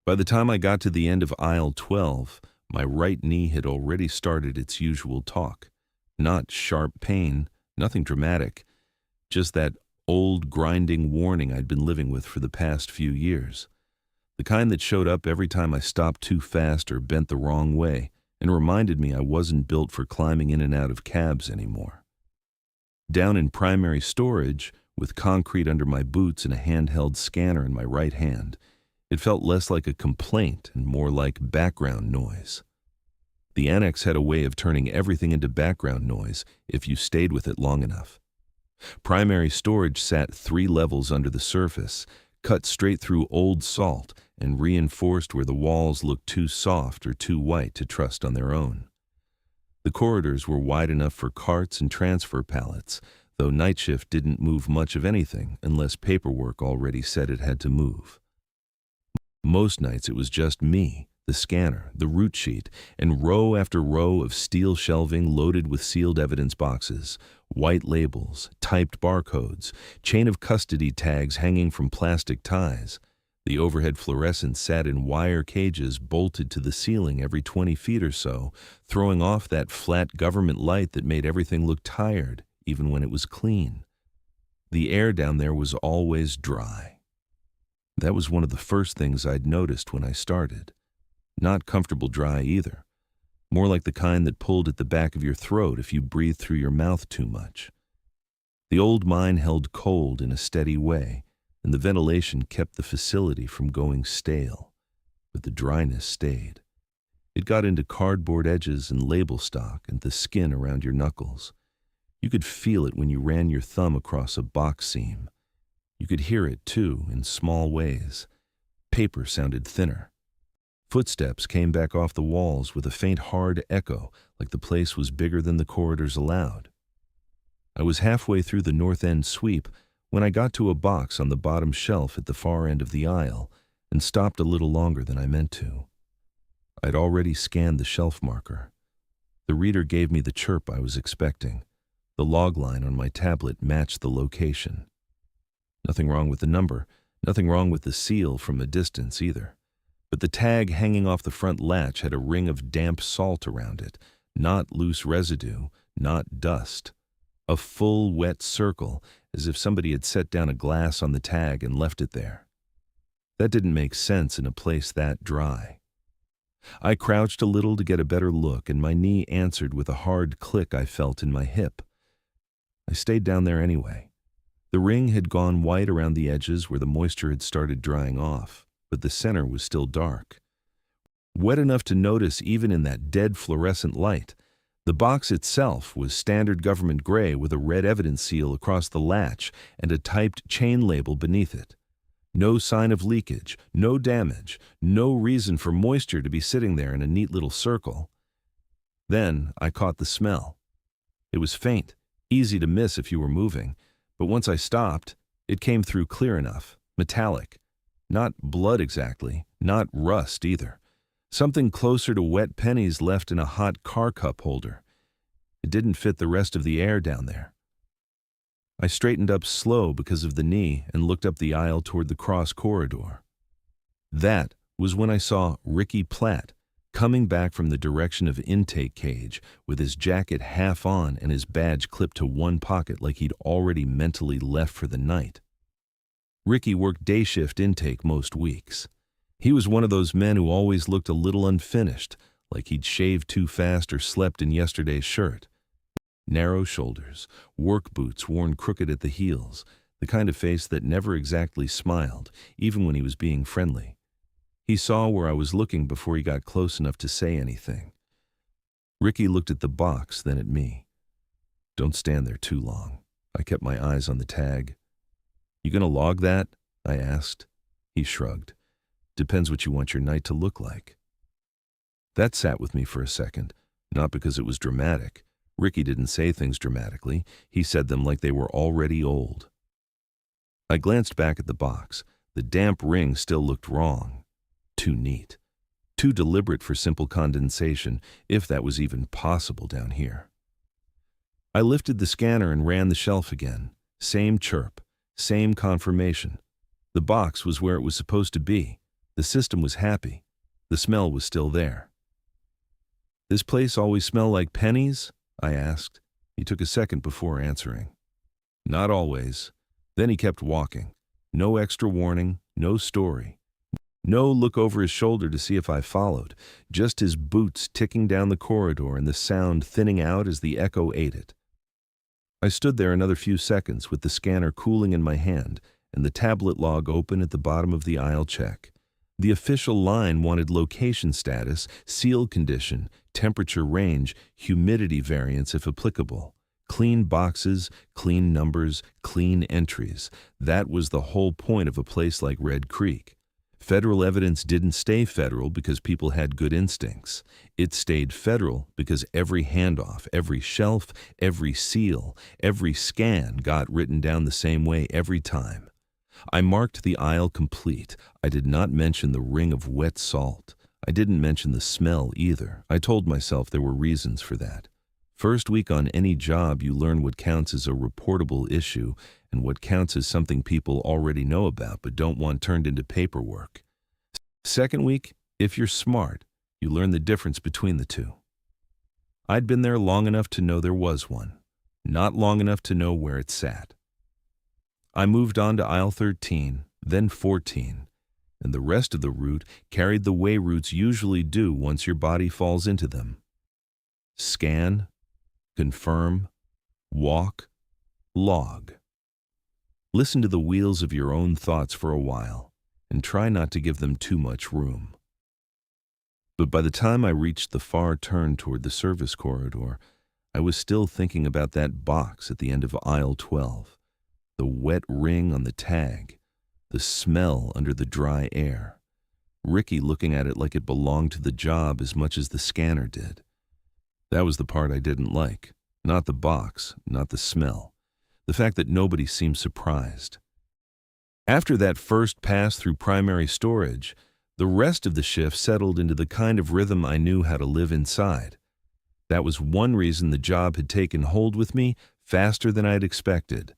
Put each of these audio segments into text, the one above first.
By the time I got to the end of aisle 12, my right knee had already started its usual talk. Not sharp pain, nothing dramatic, just that old grinding warning I'd been living with for the past few years. The kind that showed up every time I stopped too fast or bent the wrong way and reminded me I wasn't built for climbing in and out of cabs anymore. Down in primary storage, with concrete under my boots and a handheld scanner in my right hand, it felt less like a complaint and more like background noise. The annex had a way of turning everything into background noise if you stayed with it long enough. Primary storage sat 3 levels under the surface, cut straight through old salt and reinforced where the walls looked too soft or too white to trust on their own. The corridors were wide enough for carts and transfer pallets, though night shift didn't move much of anything unless paperwork already said it had to move. Most nights it was just me, the scanner, the route sheet, and row after row of steel shelving loaded with sealed evidence boxes, white labels, typed barcodes, chain of custody tags hanging from plastic ties. The overhead fluorescents sat in wire cages bolted to the ceiling every 20 feet or so, throwing off that flat government light that made everything look tired, even when it was clean. The air down there was always dry. That was one of the first things I'd noticed when I started. Not comfortable dry either. More like the kind that pulled at the back of your throat if you breathed through your mouth too much. The old mine held cold in a steady way, and the ventilation kept the facility from going stale, but the dryness stayed. It got into cardboard edges and label stock and the skin around your knuckles. You could feel it when you ran your thumb across a box seam. You could hear it, too, in small ways. Paper sounded thinner. Footsteps came back off the walls with a faint hard echo, like the place was bigger than the corridors allowed. I was halfway through the north end sweep when I got to a box on the bottom shelf at the far end of the aisle and stopped a little longer than I meant to. I'd already scanned the shelf marker. The reader gave me the chirp I was expecting. The log line on my tablet matched the location. Nothing wrong with the number, nothing wrong with the seal from a distance either. But the tag hanging off the front latch had a ring of damp salt around it, not loose residue, not dust. A full wet circle, as if somebody had set down a glass on the tag and left it there. That didn't make sense in a place that dry. I crouched a little to get a better look, and my knee answered with a hard click I felt in my hip. I stayed down there anyway. The ring had gone white around the edges where the moisture had started drying off, but the center was still dark. Wet enough to notice even in that dead fluorescent light. The box itself was standard government gray with a red evidence seal across the latch and a typed chain label beneath it. No sign of leakage, no damage, no reason for moisture to be sitting there in a neat little circle. Then I caught the smell. It was faint, easy to miss if you were moving, but once I stopped, it came through clear enough, metallic. Not blood exactly, not rust either. Something closer to wet pennies left in a hot car cup holder. It didn't fit the rest of the air down there. I straightened up slow because of the knee and looked up the aisle toward the cross corridor. That was when I saw Ricky Platt coming back from the direction of intake cage with his jacket half on and his badge clipped to one pocket like he'd already mentally left for the night. Ricky worked day shift intake most weeks. He was one of those men who always looked a little unfinished, like he'd shaved too fast or slept in yesterday's shirt. Narrow shoulders, work boots worn crooked at the heels, the kind of face that never exactly smiled, even when he was being friendly. He saw where I was looking before he got close enough to say anything. Ricky looked at the box, then at me. "Don't stand there too long." I kept my eyes on the tag. "You gonna log that?" I asked. He shrugged. "Depends what you want your night to look like." That sat with me for a second, not because it was dramatic. Ricky didn't say things dramatically. He said them like they were already old. I glanced back at the box. The damp ring still looked wrong. Too neat. Too deliberate for simple condensation, if that was even possible down here. I lifted the scanner and ran the shelf again. Same chirp. Same confirmation. The box was where it was supposed to be. The system was happy. The smell was still there. "This place always smell like pennies?" I asked. He took a second before answering. "Not always." Then he kept walking. No extra warning, no story. No look over his shoulder to see if I followed. Just his boots ticking down the corridor and the sound thinning out as the echo ate it. I stood there another few seconds with the scanner cooling in my hand and the tablet log open at the bottom of the aisle check. The official line wanted location status, seal condition, temperature range, humidity variance if applicable. Clean boxes, clean numbers, clean entries. That was the whole point of a place like Red Creek. Federal evidence didn't stay federal because people had good instincts. It stayed federal because every handoff, every shelf, every seal, every scan got written down the same way every time. I marked the aisle complete. I did not mention the ring of wet salt. I didn't mention the smell either. I told myself there were reasons for that. First week on any job, you learn what counts as a reportable issue and what counts as something people already know about but don't want turned into paperwork. Second week, if you're smart, you learn the difference between the two. I'd been there long enough to know there was one, not long enough to know where it sat. I moved on to aisle 13, then 14, and the rest of the route carried the way routes usually do once your body falls into them. Scan, confirm, walk, log. Listen to the wheels of your own thoughts for a while, and try not to give them too much room. But by the time I reached the far turn toward the service corridor, I was still thinking about that box at the end of aisle 12. The wet ring on the tag, the smell under the dry air. Ricky looking at it like it belonged to the job as much as the scanner did. That was the part I didn't like. Not the box, not the smell. The fact that nobody seemed surprised. After that first pass through primary storage, the rest of the shift settled into the kind of rhythm I knew how to live inside. That was one reason the job had taken hold with me faster than I'd expected.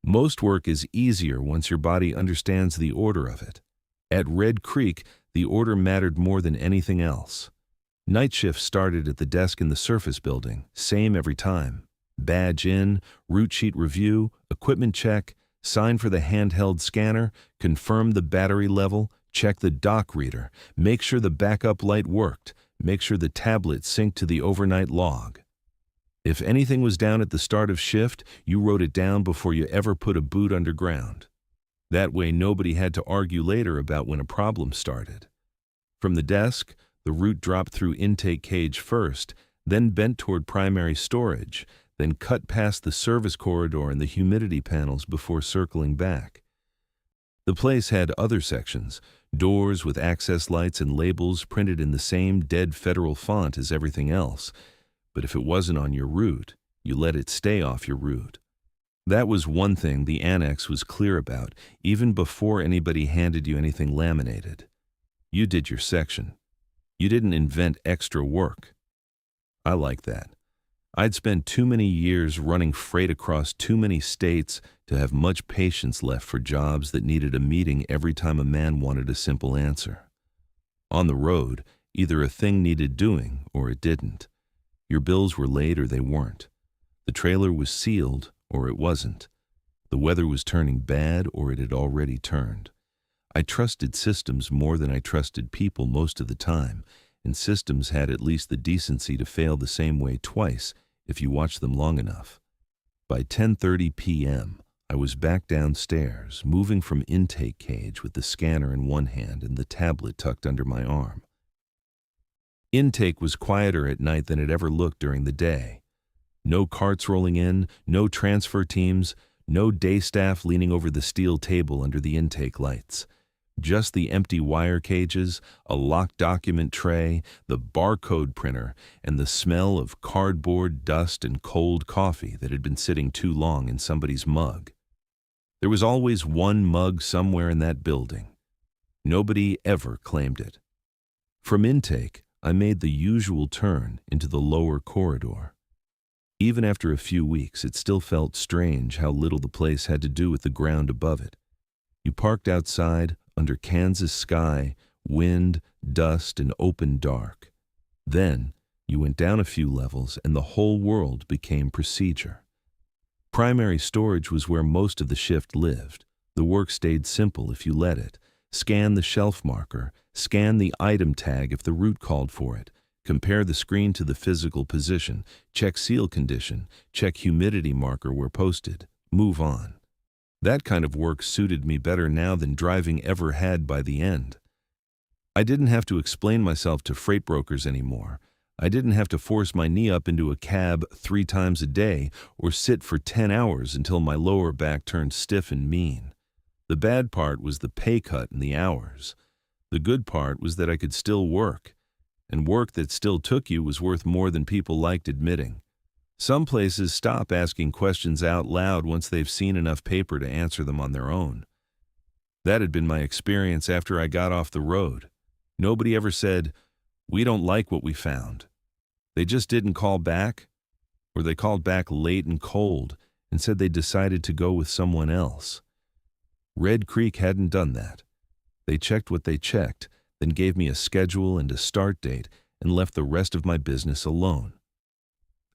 Most work is easier once your body understands the order of it. At Red Creek, the order mattered more than anything else. Night shift started at the desk in the surface building, same every time. Badge in, route sheet review, equipment check, sign for the handheld scanner, confirm the battery level, check the dock reader, make sure the backup light worked, make sure the tablet synced to the overnight log. If anything was down at the start of shift, you wrote it down before you ever put a boot underground. That way nobody had to argue later about when a problem started. From the desk, the route dropped through intake cage first, then bent toward primary storage, then cut past the service corridor and the humidity panels before circling back. The place had other sections, doors with access lights and labels printed in the same dead federal font as everything else. But if it wasn't on your route, you let it stay off your route. That was one thing the annex was clear about, even before anybody handed you anything laminated. You did your section. You didn't invent extra work. I like that. I'd spent too many years running freight across too many states to have much patience left for jobs that needed a meeting every time a man wanted a simple answer. On the road, either a thing needed doing or it didn't. Your bills were late or they weren't. The trailer was sealed or it wasn't. The weather was turning bad or it had already turned. I trusted systems more than I trusted people most of the time, and systems had at least the decency to fail the same way twice if you watched them long enough. By 10:30 p.m., I was back downstairs, moving from intake cage with the scanner in one hand and the tablet tucked under my arm. Intake was quieter at night than it ever looked during the day. No carts rolling in, no transfer teams, no day staff leaning over the steel table under the intake lights. Just the empty wire cages, a locked document tray, the barcode printer, and the smell of cardboard, dust, and cold coffee that had been sitting too long in somebody's mug. There was always one mug somewhere in that building. Nobody ever claimed it. From intake, I made the usual turn into the lower corridor. Even after a few weeks, it still felt strange how little the place had to do with the ground above it. You parked outside, under Kansas sky, wind, dust, and open dark. Then you went down a few levels and the whole world became procedure. Primary storage was where most of the shift lived. The work stayed simple if you let it. Scan the shelf marker, scan the item tag if the route called for it, compare the screen to the physical position, check seal condition, check humidity marker where posted, move on. That kind of work suited me better now than driving ever had by the end. I didn't have to explain myself to freight brokers anymore. I didn't have to force my knee up into a cab 3 times a day or sit for 10 hours until my lower back turned stiff and mean. The bad part was the pay cut and the hours. The good part was that I could still work, and work that still took you was worth more than people liked admitting. Some places stop asking questions out loud once they've seen enough paper to answer them on their own. That had been my experience after I got off the road. Nobody ever said, "We don't like what we found." They just didn't call back, or they called back late and cold and said they decided to go with someone else. Red Creek hadn't done that. They checked what they checked, then gave me a schedule and a start date and left the rest of my business alone.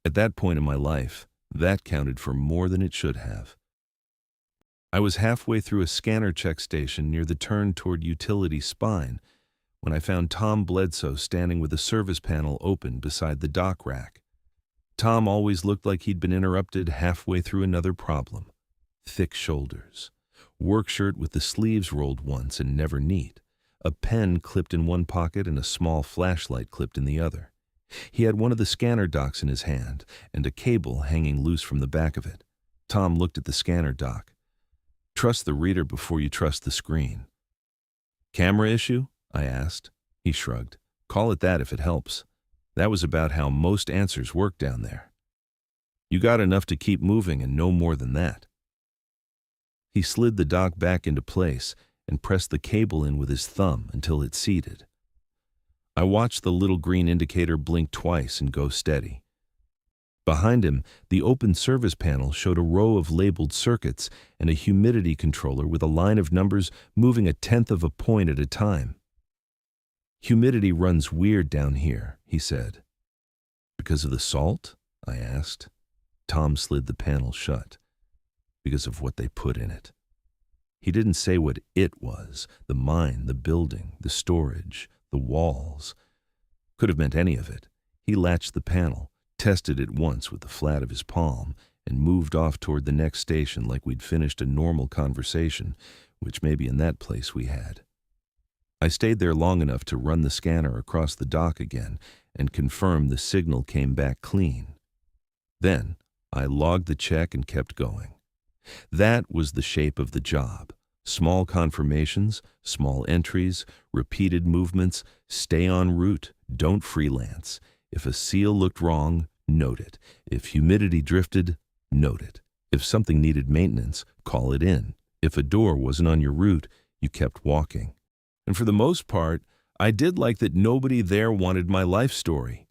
At that point in my life, that counted for more than it should have. I was halfway through a scanner check station near the turn toward Utility Spine when I found Tom Bledsoe standing with a service panel open beside the dock rack. Tom always looked like he'd been interrupted halfway through another problem. Thick shoulders, work shirt with the sleeves rolled once and never neat, a pen clipped in one pocket and a small flashlight clipped in the other. He had one of the scanner docks in his hand and a cable hanging loose from the back of it. Tom looked at the scanner dock. "Trust the reader before you trust the screen." "Camera issue?" I asked. He shrugged. "Call it that if it helps." That was about how most answers worked down there. "You got enough to keep moving and no more than that." He slid the dock back into place and pressed the cable in with his thumb until it seated. I watched the little green indicator blink twice and go steady. Behind him, the open service panel showed a row of labeled circuits and a humidity controller with a line of numbers moving 1/10 of a point at a time. "Humidity runs weird down here," he said. "Because of the salt?" I asked. Tom slid the panel shut. "Because of what they put in it." He didn't say what it was, the mine, the building, the storage, the walls. Could have meant any of it. He latched the panel, tested it once with the flat of his palm, and moved off toward the next station like we'd finished a normal conversation, which maybe in that place we had. I stayed there long enough to run the scanner across the dock again and confirm the signal came back clean. Then I logged the check and kept going. That was the shape of the job. Small confirmations, small entries, repeated movements, stay en route, don't freelance. If a seal looked wrong, note it. If humidity drifted, note it. If something needed maintenance, call it in. If a door wasn't on your route, you kept walking. And for the most part, I did like that nobody there wanted my life story.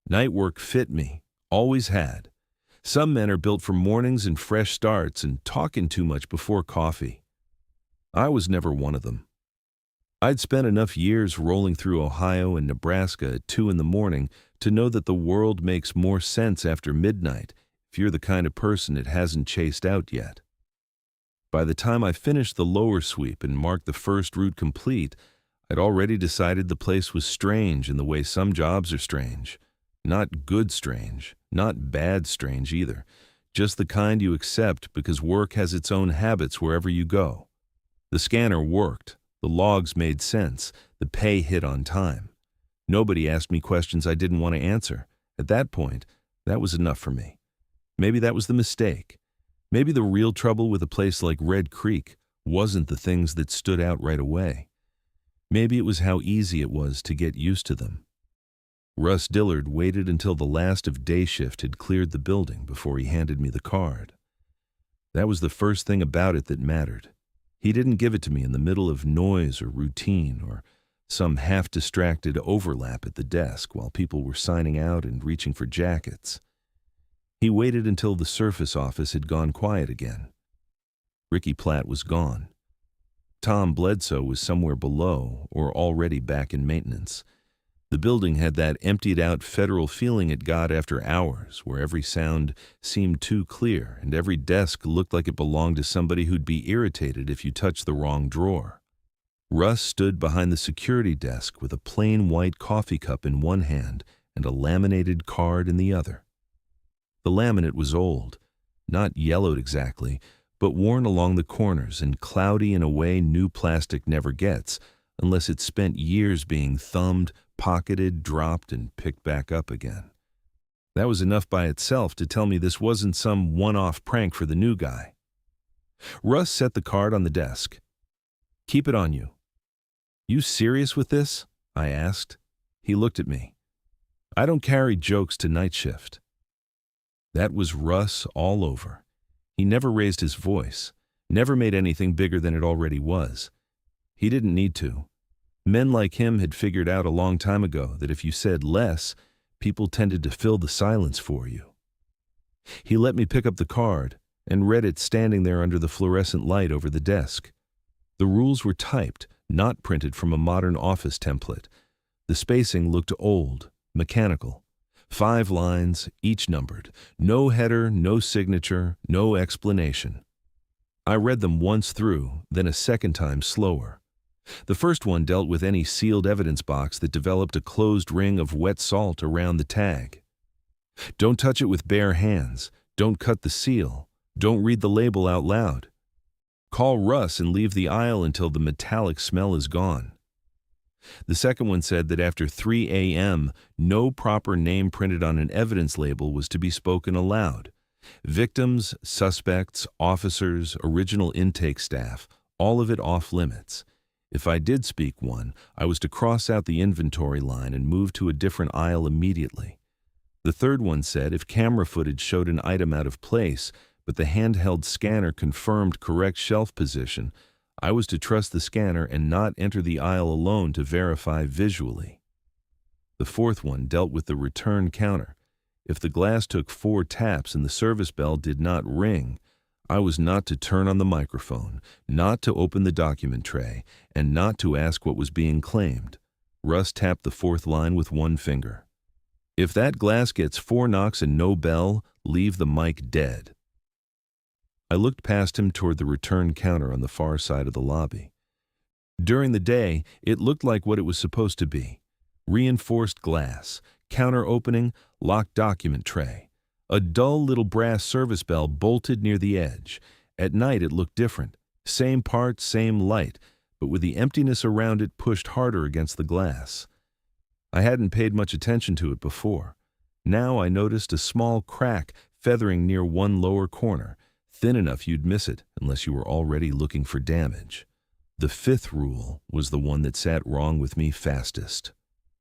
Night work fit me, always had. Some men are built for mornings and fresh starts and talking too much before coffee. I was never one of them. I'd spent enough years rolling through Ohio and Nebraska at 2 in the morning to know that the world makes more sense after midnight if you're the kind of person it hasn't chased out yet. By the time I finished the lower sweep and marked the first route complete, I'd already decided the place was strange in the way some jobs are strange. Not good strange, not bad strange either, just the kind you accept because work has its own habits wherever you go. The scanner worked, the logs made sense, the pay hit on time. Nobody asked me questions I didn't want to answer. At that point, that was enough for me. Maybe that was the mistake. Maybe the real trouble with a place like Red Creek wasn't the things that stood out right away. Maybe it was how easy it was to get used to them. Russ Dillard waited until the last of day shift had cleared the building before he handed me the card. That was the first thing about it that mattered. He didn't give it to me in the middle of noise or routine or some half-distracted overlap at the desk while people were signing out and reaching for jackets. He waited until the surface office had gone quiet again. Ricky Platt was gone. Tom Bledsoe was somewhere below or already back in maintenance. The building had that emptied-out federal feeling it got after hours, where every sound seemed too clear and every desk looked like it belonged to somebody who'd be irritated if you touched the wrong drawer. Russ stood behind the security desk with a plain white coffee cup in one hand and a laminated card in the other. The laminate was old, not yellowed exactly, but worn along the corners and cloudy in a way new plastic never gets, unless it's spent years being thumbed, pocketed, dropped, and picked back up again. That was enough by itself to tell me this wasn't some one-off prank for the new guy. Russ set the card on the desk. "Keep it on you." "You serious with this?" I asked. He looked at me. "I don't carry jokes to night shift." That was Russ all over. He never raised his voice, never made anything bigger than it already was. He didn't need to. Men like him had figured out a long time ago that if you said less, people tended to fill the silence for you. He let me pick up the card and read it standing there under the fluorescent light over the desk. The rules were typed, not printed from a modern office template. The spacing looked old, mechanical. 5 lines, each numbered. No header, no signature, no explanation. I read them once through, then a second time slower. The first one dealt with any sealed evidence box that developed a closed ring of wet salt around the tag. Don't touch it with bare hands. Don't cut the seal. Don't read the label out loud. Call Russ and leave the aisle until the metallic smell is gone. The second one said that after 3 a.m., no proper name printed on an evidence label was to be spoken aloud. Victims, suspects, officers, original intake staff, all of it off limits. If I did speak one, I was to cross out the inventory line and move to a different aisle immediately. The third one said if camera footage showed an item out of place, but the handheld scanner confirmed correct shelf position, I was to trust the scanner and not enter the aisle alone to verify visually. The fourth one dealt with the return counter. If the glass took 4 taps and the service bell did not ring, I was not to turn on the microphone, not to open the document tray, and not to ask what was being claimed. Russ tapped the 4th line with one finger. If that glass gets 4 knocks and no bell, leave the mic dead. I looked past him toward the return counter on the far side of the lobby. During the day, it looked like what it was supposed to be. Reinforced glass, counter opening, locked document tray. A dull little brass service bell bolted near the edge. At night it looked different. Same part, same light, but with the emptiness around it pushed harder against the glass. I hadn't paid much attention to it before. Now I noticed a small crack feathering near one lower corner, thin enough you'd miss it unless you were already looking for damage. The 5th rule was the one that sat wrong with me fastest.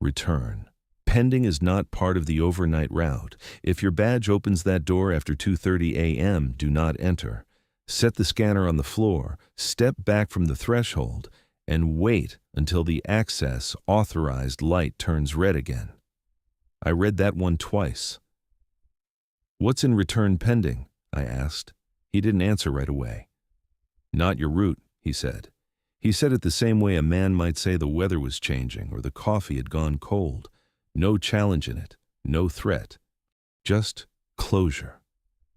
Return. Pending is not part of the overnight route. If your badge opens that door after 2:30 a.m., do not enter. Set the scanner on the floor, step back from the threshold, and wait until the access authorized light turns red again. I read that one twice. "What's in return pending?" I asked. He didn't answer right away. "Not your route," he said. He said it the same way a man might say the weather was changing or the coffee had gone cold. No challenge in it, no threat, just closure.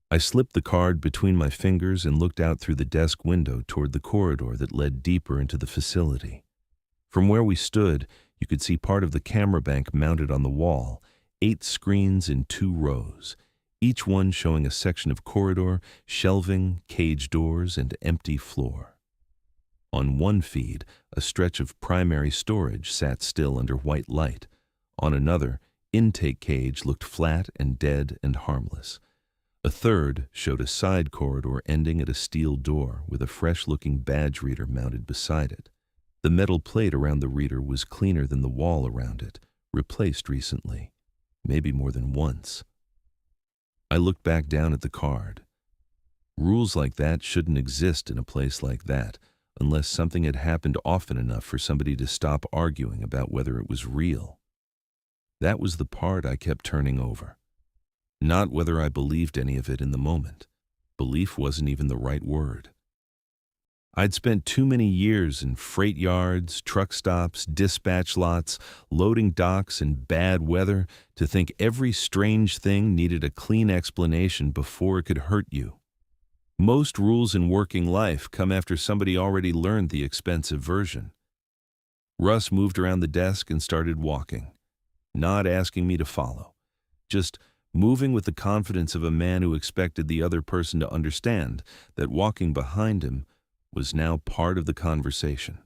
I slipped the card between my fingers and looked out through the desk window toward the corridor that led deeper into the facility. From where we stood, you could see part of the camera bank mounted on the wall, 8 screens in 2 rows, each one showing a section of corridor, shelving, cage doors, and empty floor. On one feed, a stretch of primary storage sat still under white light. On another, intake cage looked flat and dead and harmless. A third showed a side corridor ending at a steel door with a fresh-looking badge reader mounted beside it. The metal plate around the reader was cleaner than the wall around it, replaced recently, maybe more than once. I looked back down at the card. Rules like that shouldn't exist in a place like that, unless something had happened often enough for somebody to stop arguing about whether it was real. That was the part I kept turning over. Not whether I believed any of it in the moment. Belief wasn't even the right word. I'd spent too many years in freight yards, truck stops, dispatch lots, loading docks, and bad weather to think every strange thing needed a clean explanation before it could hurt you. Most rules in working life come after somebody already learned the expensive version. Russ moved around the desk and started walking, not asking me to follow, just moving with the confidence of a man who expected the other person to understand that walking behind him was now part of the conversation.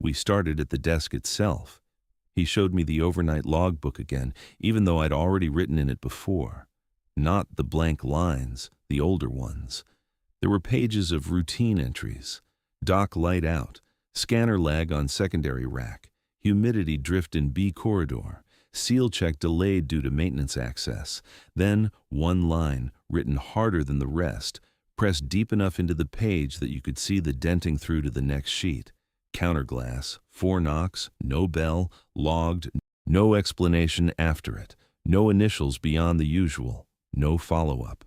We started at the desk itself. He showed me the overnight logbook again, even though I'd already written in it before. Not the blank lines, the older ones. There were pages of routine entries. Dock light out, scanner lag on secondary rack, humidity drift in B corridor, seal check delayed due to maintenance access. Then one line, written harder than the rest, pressed deep enough into the page that you could see the denting through to the next sheet. Counterglass, 4 knocks, no bell, logged, no explanation after it, no initials beyond the usual, no follow-up.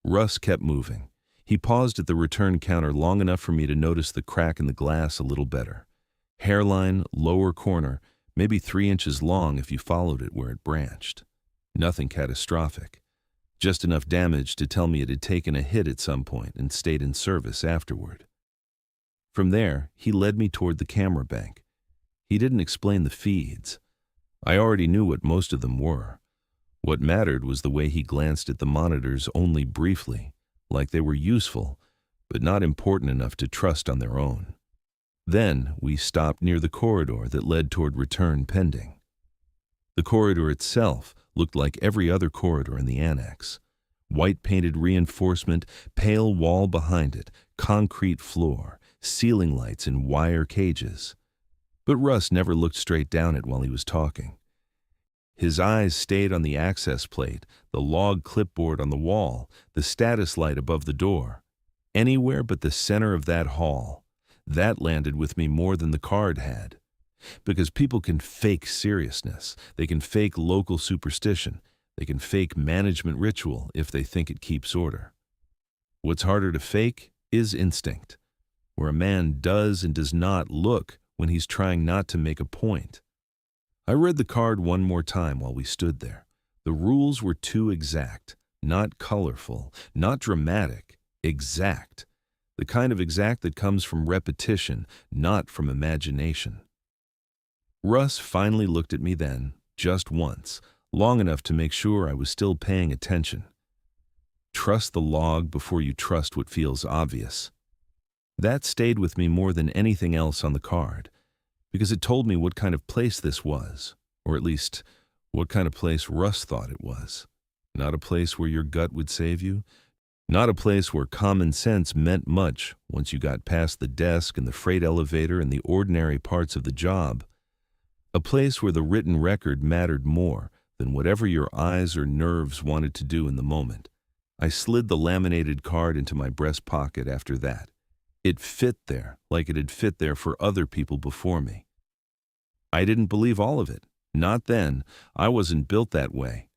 Russ kept moving. He paused at the return counter long enough for me to notice the crack in the glass a little better. Hairline, lower corner, maybe 3 inches long if you followed it where it branched. Nothing catastrophic. Just enough damage to tell me it had taken a hit at some point and stayed in service afterward. From there, he led me toward the camera bank. He didn't explain the feeds. I already knew what most of them were. What mattered was the way he glanced at the monitors only briefly, like they were useful, but not important enough to trust on their own. Then we stopped near the corridor that led toward return pending. The corridor itself looked like every other corridor in the annex. White-painted reinforcement, pale wall behind it, concrete floor, ceiling lights in wire cages. But Russ never looked straight down it while he was talking. His eyes stayed on the access plate, the log clipboard on the wall, the status light above the door. Anywhere but the center of that hall. That landed with me more than the card had. Because people can fake seriousness. They can fake local superstition. They can fake management ritual if they think it keeps order. What's harder to fake is instinct, where a man does and does not look when he's trying not to make a point. I read the card one more time while we stood there. The rules were too exact, not colorful, not dramatic, exact. The kind of exact that comes from repetition, not from imagination. Russ finally looked at me then, just once, long enough to make sure I was still paying attention. Trust the log before you trust what feels obvious. That stayed with me more than anything else on the card, because it told me what kind of place this was, or at least what kind of place Russ thought it was. Not a place where your gut would save you, not a place where common sense meant much once you got past the desk and the freight elevator and the ordinary parts of the job. A place where the written record mattered more than whatever your eyes or nerves wanted to do in the moment. I slid the laminated card into my breast pocket after that. It fit there like it had fit there for other people before me. I didn't believe all of it. Not then. I wasn't built that way.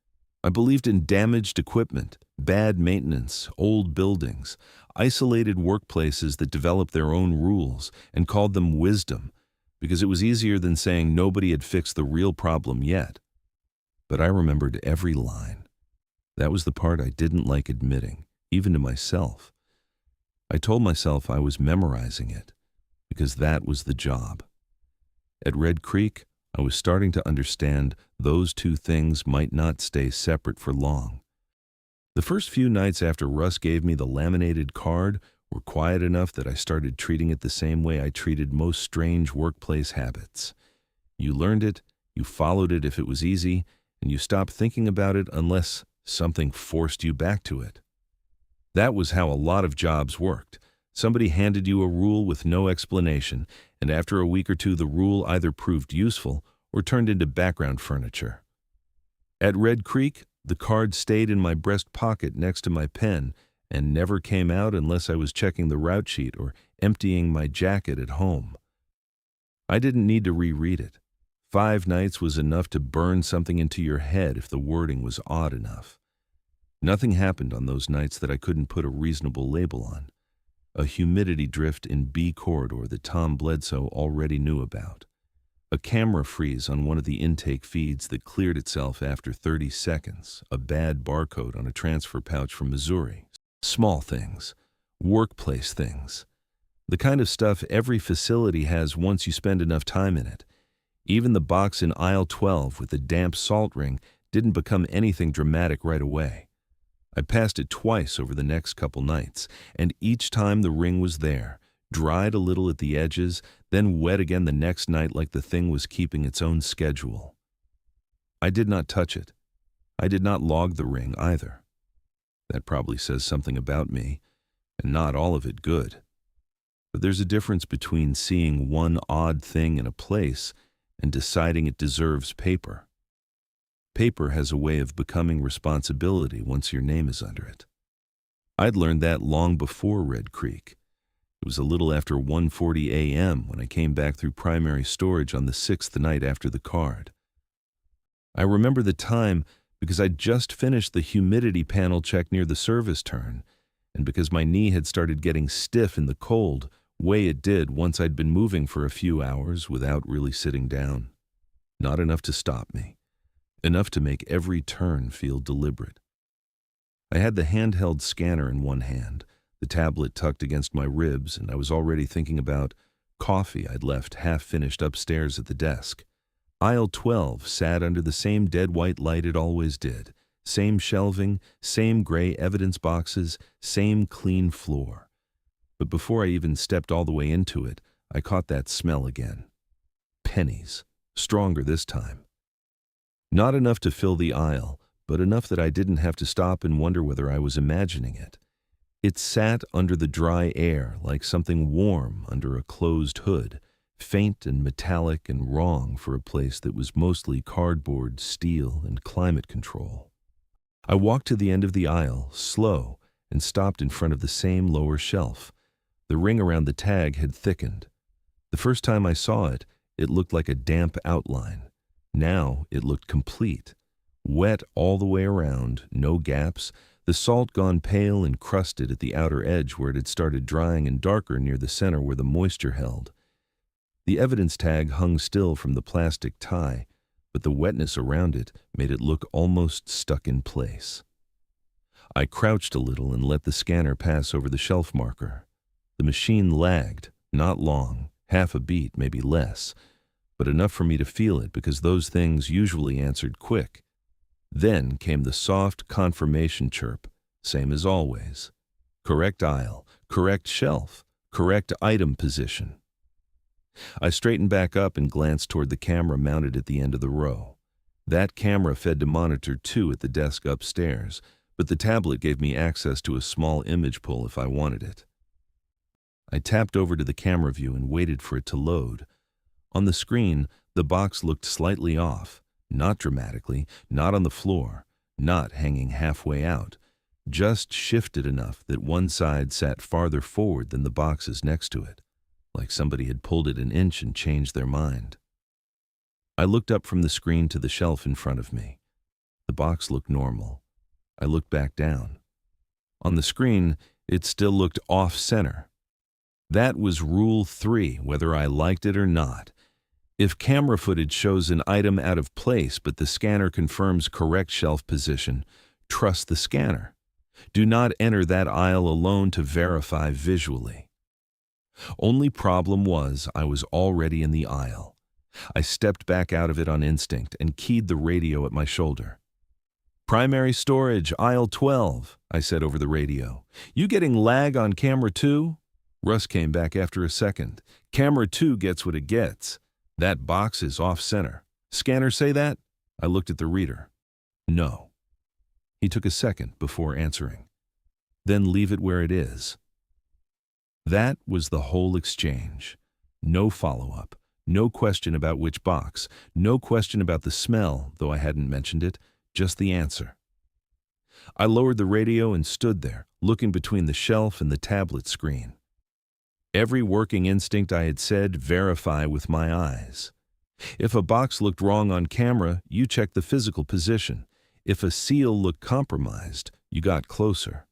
I believed in damaged equipment, bad maintenance, old buildings, isolated workplaces that developed their own rules and called them wisdom, because it was easier than saying nobody had fixed the real problem yet. But I remembered every line. That was the part I didn't like admitting, even to myself. I told myself I was memorizing it, because that was the job. At Red Creek, I was starting to understand those two things might not stay separate for long. The first few nights after Russ gave me the laminated card were quiet enough that I started treating it the same way I treated most strange workplace habits. You learned it, you followed it if it was easy, and you stopped thinking about it unless something forced you back to it. That was how a lot of jobs worked. Somebody handed you a rule with no explanation, and after a week or two the rule either proved useful or turned into background furniture. At Red Creek, the card stayed in my breast pocket next to my pen and never came out unless I was checking the route sheet or emptying my jacket at home. I didn't need to reread it. 5 nights was enough to burn something into your head if the wording was odd enough. Nothing happened on those nights that I couldn't put a reasonable label on. a humidity drift in B corridor that Tom Bledsoe already knew about, a camera freeze on one of the intake feeds that cleared itself after 30 seconds, a bad barcode on a transfer pouch from Missouri. Small things, workplace things, the kind of stuff every facility has once you spend enough time in it. Even the box in aisle 12 with the damp salt ring didn't become anything dramatic right away. I passed it twice over the next couple nights, and each time the ring was there, dried a little at the edges, then wet again the next night like the thing was keeping its own schedule. I did not touch it. I did not log the ring either. That probably says something about me, and not all of it good. But there's a difference between seeing one odd thing in a place and deciding it deserves paper. Paper has a way of becoming responsibility once your name is under it. I'd learned that long before Red Creek. It was a little after 1:40 a.m. when I came back through primary storage on the 6th night after the card. I remember the time because I'd just finished the humidity panel check near the service turn, and because my knee had started getting stiff in the cold, way it did once I'd been moving for a few hours without really sitting down. Not enough to stop me. Enough to make every turn feel deliberate. I had the handheld scanner in one hand, the tablet tucked against my ribs, and I was already thinking about coffee I'd left half-finished upstairs at the desk. Aisle 12 sat under the same dead white light it always did, same shelving, same gray evidence boxes, same clean floor. But before I even stepped all the way into it, I caught that smell again. Pennies, stronger this time. Not enough to fill the aisle, but enough that I didn't have to stop and wonder whether I was imagining it. It sat under the dry air like something warm under a closed hood, faint and metallic and wrong for a place that was mostly cardboard, steel, and climate control. I walked to the end of the aisle, slow, and stopped in front of the same lower shelf. The ring around the tag had thickened. The first time I saw it, it looked like a damp outline. Now it looked complete. Wet all the way around, no gaps, the salt gone pale and crusted at the outer edge where it had started drying and darker near the center where the moisture held. The evidence tag hung still from the plastic tie, but the wetness around it made it look almost stuck in place. I crouched a little and let the scanner pass over the shelf marker. The machine lagged, not long, half a beat, maybe less, but enough for me to feel it because those things usually answered quick. Then came the soft confirmation chirp, same as always. Correct aisle, correct shelf, correct item position. I straightened back up and glanced toward the camera mounted at the end of the row. That camera fed to monitor 2 at the desk upstairs, but the tablet gave me access to a small image pull if I wanted it. I tapped over to the camera view and waited for it to load. On the screen, the box looked slightly off, not dramatically, not on the floor, not hanging halfway out, just shifted enough that one side sat farther forward than the boxes next to it, like somebody had pulled it an inch and changed their mind. I looked up from the screen to the shelf in front of me. The box looked normal. I looked back down. On the screen, it still looked off-center. That was Rule 3, whether I liked it or not. If camera footage shows an item out of place but the scanner confirms correct shelf position, trust the scanner. Do not enter that aisle alone to verify visually. Only problem was I was already in the aisle. I stepped back out of it on instinct and keyed the radio at my shoulder. "Primary storage, aisle 12, I said over the radio. "You getting lag on camera 2? Russ came back after a second. "Camera 2 gets what it gets. That box is off-center. Scanner say that?" I looked at the reader. "No." He took a second before answering. "Then leave it where it is." That was the whole exchange. No follow-up, no question about which box, no question about the smell, though I hadn't mentioned it, just the answer. I lowered the radio and stood there, looking between the shelf and the tablet screen. Every working instinct I had said, verify with my eyes. If a box looked wrong on camera, you checked the physical position. If a seal looked compromised, you got closer.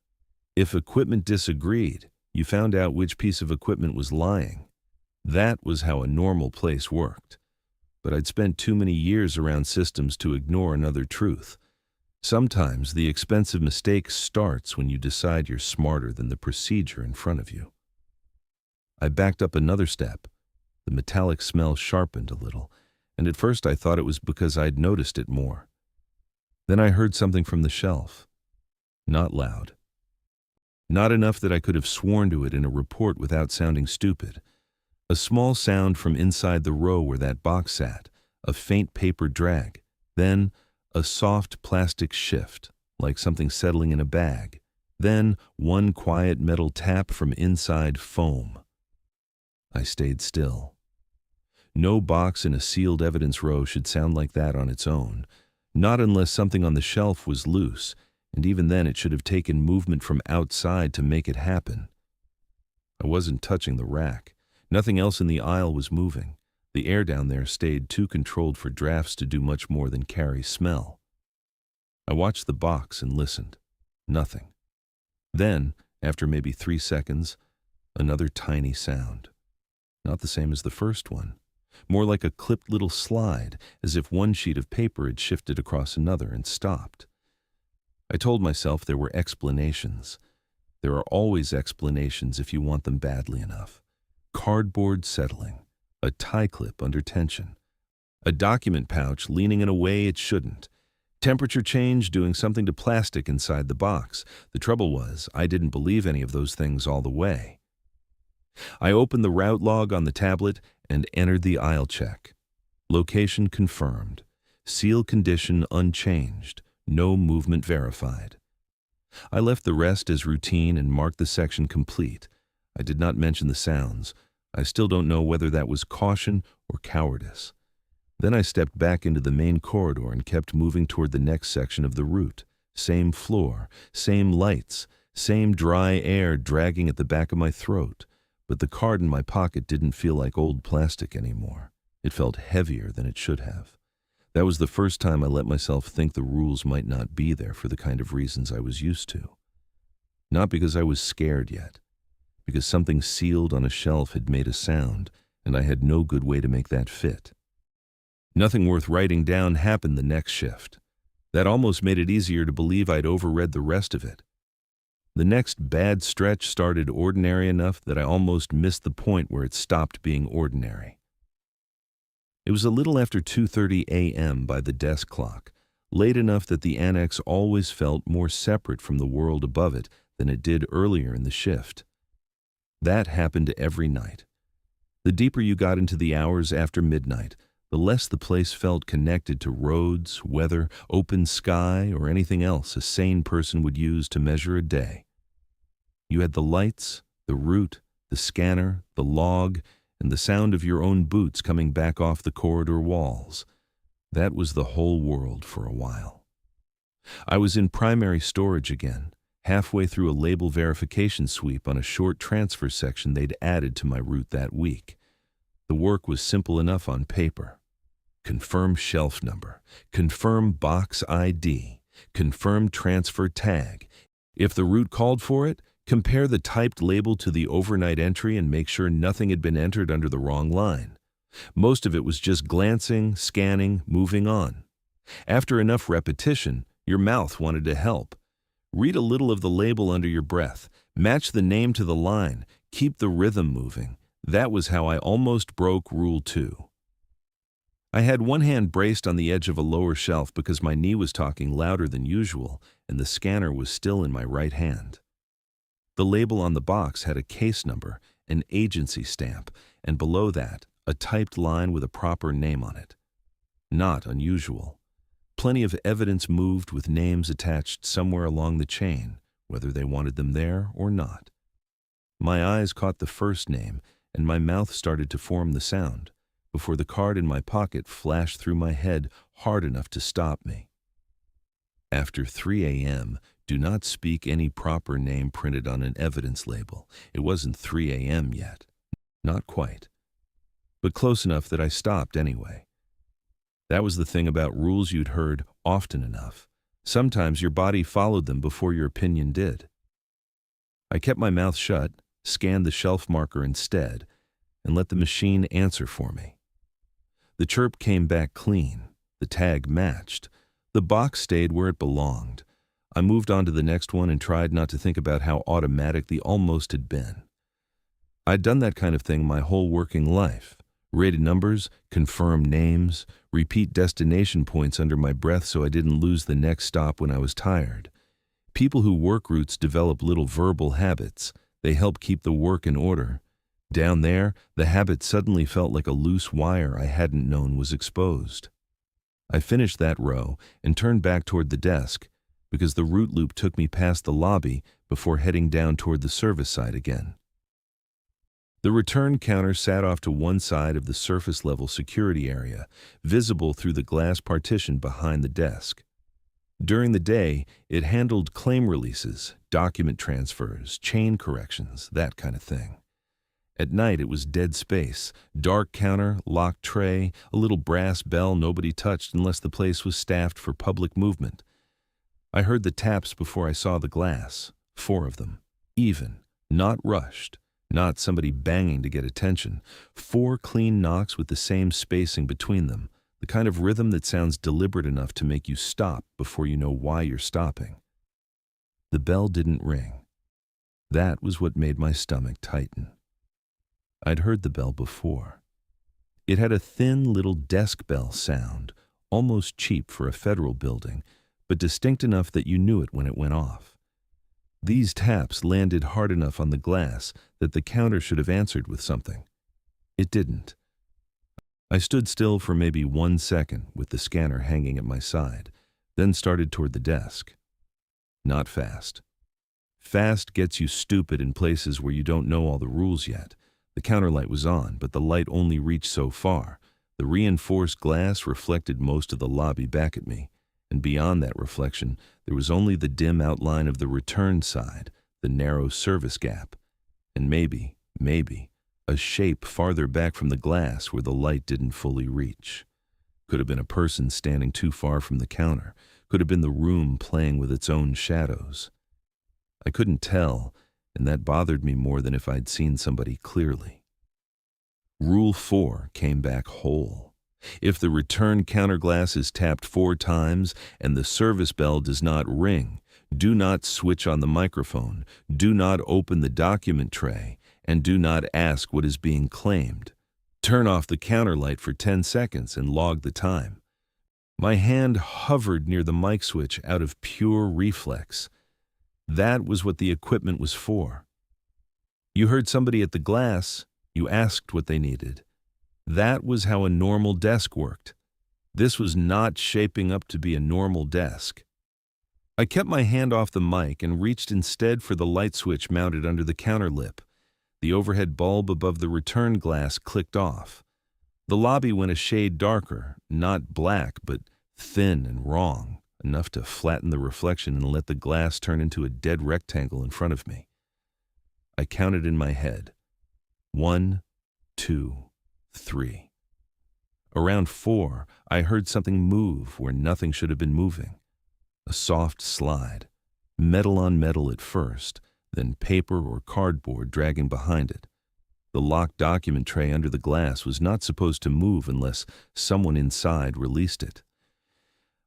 If equipment disagreed, You found out which piece of equipment was lying. That was how a normal place worked. But I'd spent too many years around systems to ignore another truth. Sometimes the expensive mistake starts when you decide you're smarter than the procedure in front of you. I backed up another step. The metallic smell sharpened a little, and at first I thought it was because I'd noticed it more. Then I heard something from the shelf. Not loud. Not enough that I could have sworn to it in a report without sounding stupid. A small sound from inside the row where that box sat, a faint paper drag, then a soft plastic shift, like something settling in a bag, then one quiet metal tap from inside foam. I stayed still. No box in a sealed evidence row should sound like that on its own, not unless something on the shelf was loose, and even then it should have taken movement from outside to make it happen. I wasn't touching the rack. Nothing else in the aisle was moving. The air down there stayed too controlled for drafts to do much more than carry smell. I watched the box and listened. Nothing. Then, after maybe 3 seconds, another tiny sound. Not the same as the first one. More like a clipped little slide, as if one sheet of paper had shifted across another and stopped. I told myself there were explanations. There are always explanations if you want them badly enough. Cardboard settling. A tie clip under tension, a document pouch leaning in a way it shouldn't, temperature change doing something to plastic inside the box. The trouble was, I didn't believe any of those things all the way. I opened the route log on the tablet and entered the aisle check. Location confirmed. Seal condition unchanged. No movement verified. I left the rest as routine and marked the section complete. I did not mention the sounds. I still don't know whether that was caution or cowardice. Then I stepped back into the main corridor and kept moving toward the next section of the route. Same floor, same lights, same dry air dragging at the back of my throat. But the card in my pocket didn't feel like old plastic anymore. It felt heavier than it should have. That was the first time I let myself think the rules might not be there for the kind of reasons I was used to. Not because I was scared yet. Because something sealed on a shelf had made a sound, and I had no good way to make that fit. Nothing worth writing down happened the next shift. That almost made it easier to believe I'd overread the rest of it. The next bad stretch started ordinary enough that I almost missed the point where it stopped being ordinary. It was a little after 2:30 a.m. by the desk clock, late enough that the annex always felt more separate from the world above it than it did earlier in the shift. That happened every night. The deeper you got into the hours after midnight, the less the place felt connected to roads, weather, open sky, or anything else a sane person would use to measure a day. You had the lights, the route, the scanner, the log, and the sound of your own boots coming back off the corridor walls. That was the whole world for a while. I was in primary storage again, halfway through a label verification sweep on a short transfer section they'd added to my route that week. The work was simple enough on paper. Confirm shelf number, confirm box ID, confirm transfer tag. If the route called for it, compare the typed label to the overnight entry and make sure nothing had been entered under the wrong line. Most of it was just glancing, scanning, moving on. After enough repetition, your mouth wanted to help. Read a little of the label under your breath. Match the name to the line. Keep the rhythm moving. That was how I almost broke Rule 2. I had one hand braced on the edge of a lower shelf because my knee was talking louder than usual, and the scanner was still in my right hand. The label on the box had a case number, an agency stamp, and below that, a typed line with a proper name on it. Not unusual. Plenty of evidence moved with names attached somewhere along the chain, whether they wanted them there or not. My eyes caught the first name, and my mouth started to form the sound, before the card in my pocket flashed through my head hard enough to stop me. After 3 a.m., do not speak any proper name printed on an evidence label. It wasn't 3 a.m. yet. Not quite. But close enough that I stopped anyway. That was the thing about rules you'd heard often enough. Sometimes your body followed them before your opinion did. I kept my mouth shut, scanned the shelf marker instead, and let the machine answer for me. The chirp came back clean. The tag matched. The box stayed where it belonged. I moved on to the next one and tried not to think about how automatic the almost had been. I'd done that kind of thing my whole working life. Rated numbers, confirm names, repeat destination points under my breath so I didn't lose the next stop when I was tired. People who work routes develop little verbal habits. They help keep the work in order. Down there, the habit suddenly felt like a loose wire I hadn't known was exposed. I finished that row and turned back toward the desk because the route loop took me past the lobby before heading down toward the service side again. The return counter sat off to one side of the surface-level security area, visible through the glass partition behind the desk. During the day, it handled claim releases, document transfers, chain corrections, that kind of thing. At night, it was dead space, dark counter, locked tray, a little brass bell nobody touched unless the place was staffed for public movement. I heard the taps before I saw the glass, 4 of them, even, not rushed. Not somebody banging to get attention. 4 clean knocks with the same spacing between them, the kind of rhythm that sounds deliberate enough to make you stop before you know why you're stopping. The bell didn't ring. That was what made my stomach tighten. I'd heard the bell before. It had a thin little desk bell sound, almost cheap for a federal building, but distinct enough that you knew it when it went off. These taps landed hard enough on the glass that the counter should have answered with something. It didn't. I stood still for maybe 1 second with the scanner hanging at my side, then started toward the desk. Not fast. Fast gets you stupid in places where you don't know all the rules yet. The counter light was on, but the light only reached so far. The reinforced glass reflected most of the lobby back at me. And beyond that reflection, there was only the dim outline of the return side, the narrow service gap, and maybe, a shape farther back from the glass where the light didn't fully reach. Could have been a person standing too far from the counter. Could have been the room playing with its own shadows. I couldn't tell, and that bothered me more than if I'd seen somebody clearly. Rule 4 came back whole. If the return counter glass is tapped 4 times and the service bell does not ring, do not switch on the microphone, do not open the document tray, and do not ask what is being claimed. Turn off the counter light for 10 seconds and log the time. My hand hovered near the mic switch out of pure reflex. That was what the equipment was for. You heard somebody at the glass, you asked what they needed. That was how a normal desk worked. This was not shaping up to be a normal desk. I kept my hand off the mic and reached instead for the light switch mounted under the counter lip. The overhead bulb above the return glass clicked off. The lobby went a shade darker, not black, but thin and wrong, enough to flatten the reflection and let the glass turn into a dead rectangle in front of me. I counted in my head. 1, 2, 3. Around 4, I heard something move where nothing should have been moving. A soft slide, metal on metal at first, then paper or cardboard dragging behind it. The locked document tray under the glass was not supposed to move unless someone inside released it.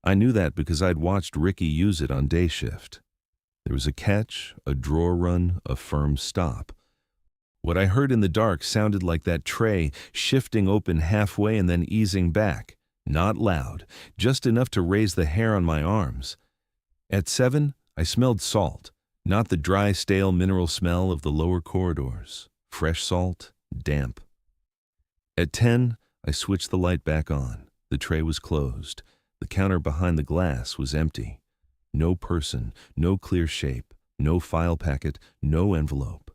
I knew that because I'd watched Ricky use it on day shift. There was a catch, a drawer run, a firm stop. What I heard in the dark sounded like that tray shifting open halfway and then easing back. Not loud, just enough to raise the hair on my arms. At 7, I smelled salt, not the dry, stale mineral smell of the lower corridors. Fresh salt, damp. At 10, I switched the light back on. The tray was closed. The counter behind the glass was empty. No person, no clear shape, no file packet, no envelope.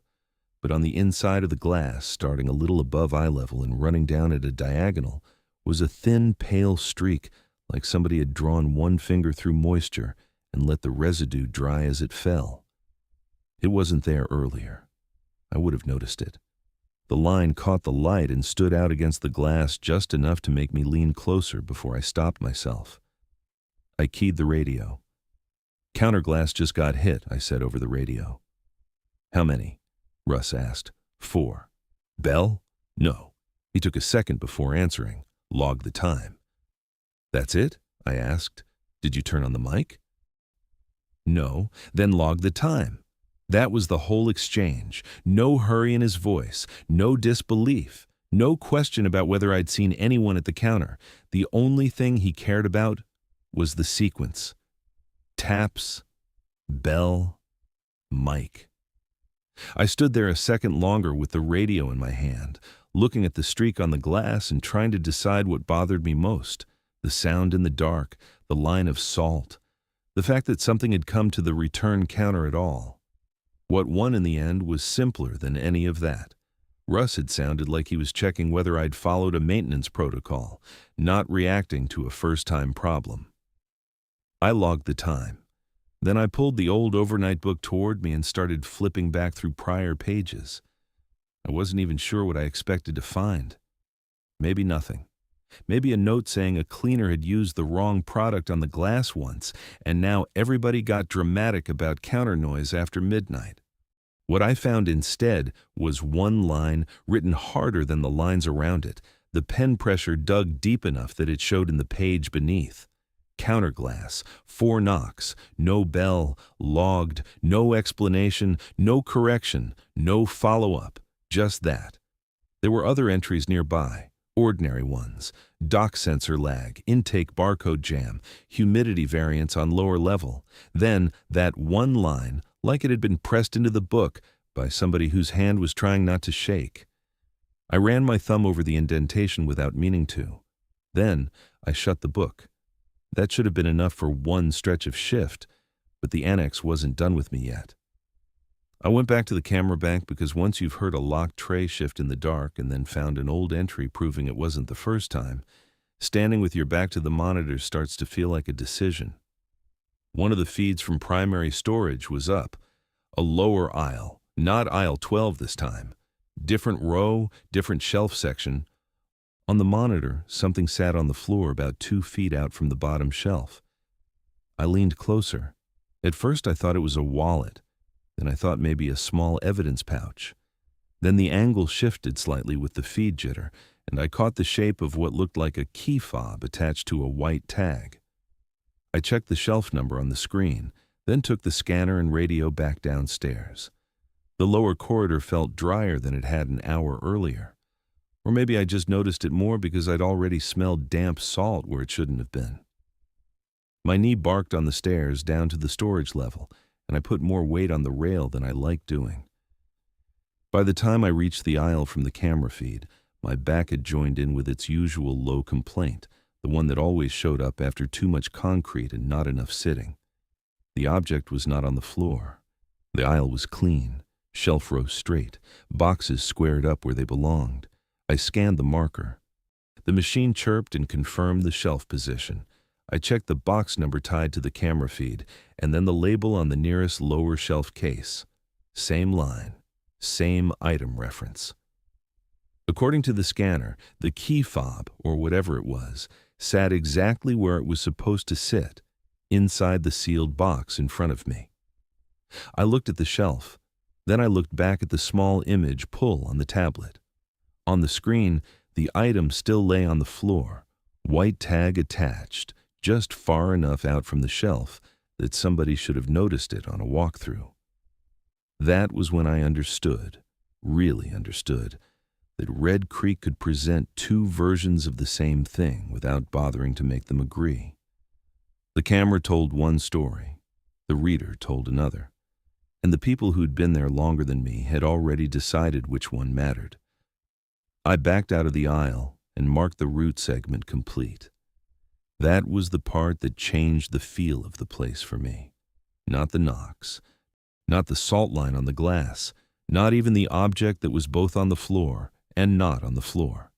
But on the inside of the glass, starting a little above eye level and running down at a diagonal, was a thin, pale streak, like somebody had drawn one finger through moisture and let the residue dry as it fell. It wasn't there earlier. I would have noticed it. The line caught the light and stood out against the glass just enough to make me lean closer before I stopped myself. I keyed the radio. "Counterglass just got hit," I said over the radio. "How many?" Russ asked. 4. Bell? No. He took a second before answering. Log the time. That's it? I asked. Did you turn on the mic? No. Then log the time. That was the whole exchange. No hurry in his voice, no disbelief, no question about whether I'd seen anyone at the counter. The only thing he cared about was the sequence. Taps, bell, mic. I stood there a second longer with the radio in my hand, looking at the streak on the glass and trying to decide what bothered me most. The sound in the dark, the line of salt, the fact that something had come to the return counter at all. What won in the end was simpler than any of that. Russ had sounded like he was checking whether I'd followed a maintenance protocol, not reacting to a first-time problem. I logged the time. Then I pulled the old overnight book toward me and started flipping back through prior pages. I wasn't even sure what I expected to find. Maybe nothing. Maybe a note saying a cleaner had used the wrong product on the glass once, and now everybody got dramatic about counter noise after midnight. What I found instead was one line written harder than the lines around it, the pen pressure dug deep enough that it showed in the page beneath. Counterglass, 4 knocks, no bell, logged, no explanation, no correction, no follow-up, just that. There were other entries nearby. Ordinary ones, dock sensor lag, intake barcode jam, humidity variance on lower level. Then that one line, like it had been pressed into the book by somebody whose hand was trying not to shake. I ran my thumb over the indentation without meaning to. Then I shut the book. That should have been enough for one stretch of shift, but the annex wasn't done with me yet. I went back to the camera bank because once you've heard a locked tray shift in the dark and then found an old entry proving it wasn't the first time, standing with your back to the monitor starts to feel like a decision. One of the feeds from primary storage was up, a lower aisle, not aisle 12 this time. Different row, different shelf section. On the monitor, something sat on the floor about 2 feet out from the bottom shelf. I leaned closer. At first I thought it was a wallet. Then I thought maybe a small evidence pouch. Then the angle shifted slightly with the feed jitter, and I caught the shape of what looked like a key fob attached to a white tag. I checked the shelf number on the screen, then took the scanner and radio back downstairs. The lower corridor felt drier than it had an hour earlier. Or maybe I just noticed it more because I'd already smelled damp salt where it shouldn't have been. My knee barked on the stairs down to the storage level, and I put more weight on the rail than I liked doing. By the time I reached the aisle from the camera feed, my back had joined in with its usual low complaint, the one that always showed up after too much concrete and not enough sitting. The object was not on the floor. The aisle was clean, shelf rows straight, boxes squared up where they belonged. I scanned the marker. The machine chirped and confirmed the shelf position. I checked the box number tied to the camera feed, and then the label on the nearest lower shelf case. Same line, same item reference. According to the scanner, the key fob, or whatever it was, sat exactly where it was supposed to sit, inside the sealed box in front of me. I looked at the shelf. Then I looked back at the small image pull on the tablet. On the screen, the item still lay on the floor, white tag attached, just far enough out from the shelf that somebody should have noticed it on a walkthrough. That was when I understood, really understood, that Red Creek could present 2 versions of the same thing without bothering to make them agree. The camera told one story, the reader told another, and the people who'd been there longer than me had already decided which one mattered. I backed out of the aisle and marked the route segment complete. That was the part that changed the feel of the place for me. Not the knocks, not the salt line on the glass, not even the object that was both on the floor and not on the floor.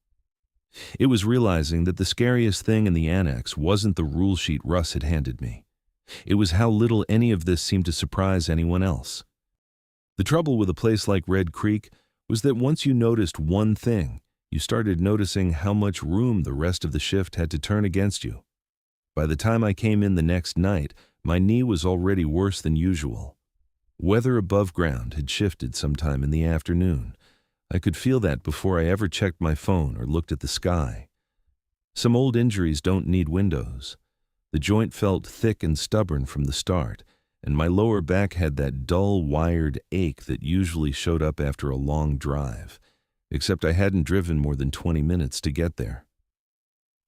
It was realizing that the scariest thing in the annex wasn't the rule sheet Russ had handed me. It was how little any of this seemed to surprise anyone else. The trouble with a place like Red Creek was that once you noticed one thing, you started noticing how much room the rest of the shift had to turn against you. By the time I came in the next night, my knee was already worse than usual. Weather above ground had shifted sometime in the afternoon. I could feel that before I ever checked my phone or looked at the sky. Some old injuries don't need windows. The joint felt thick and stubborn from the start, and my lower back had that dull, wired ache that usually showed up after a long drive, except I hadn't driven more than 20 minutes to get there.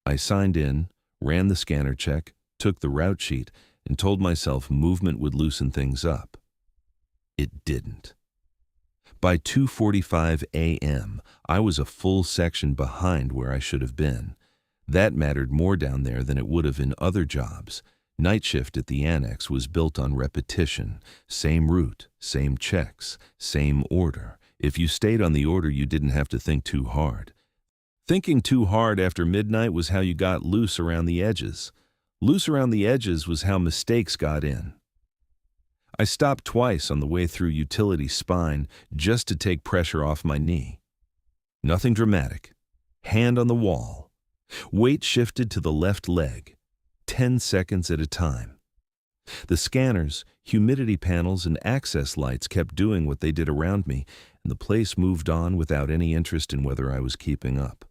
I signed in, ran the scanner check, took the route sheet, and told myself movement would loosen things up. It didn't. By 2:45 a.m., I was a full section behind where I should have been. That mattered more down there than it would have in other jobs. Night shift at the annex was built on repetition. Same route, same checks, same order. If you stayed on the order, you didn't have to think too hard. Thinking too hard after midnight was how you got loose around the edges. Loose around the edges was how mistakes got in. I stopped twice on the way through utility spine just to take pressure off my knee. Nothing dramatic. Hand on the wall. Weight shifted to the left leg, 10 seconds at a time. The scanners, humidity panels, and access lights kept doing what they did around me, and the place moved on without any interest in whether I was keeping up.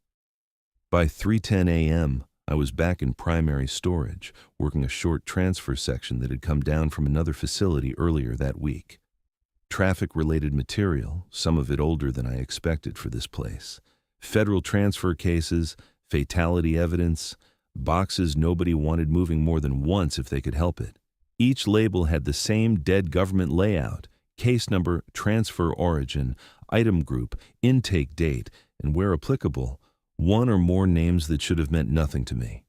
By 3:10 a.m., I was back in primary storage, working a short transfer section that had come down from another facility earlier that week. Traffic-related material, some of it older than I expected for this place. Federal transfer cases, fatality evidence, boxes nobody wanted moving more than once if they could help it. Each label had the same dead government layout, case number, transfer origin, item group, intake date, and where applicable, one or more names that should have meant nothing to me.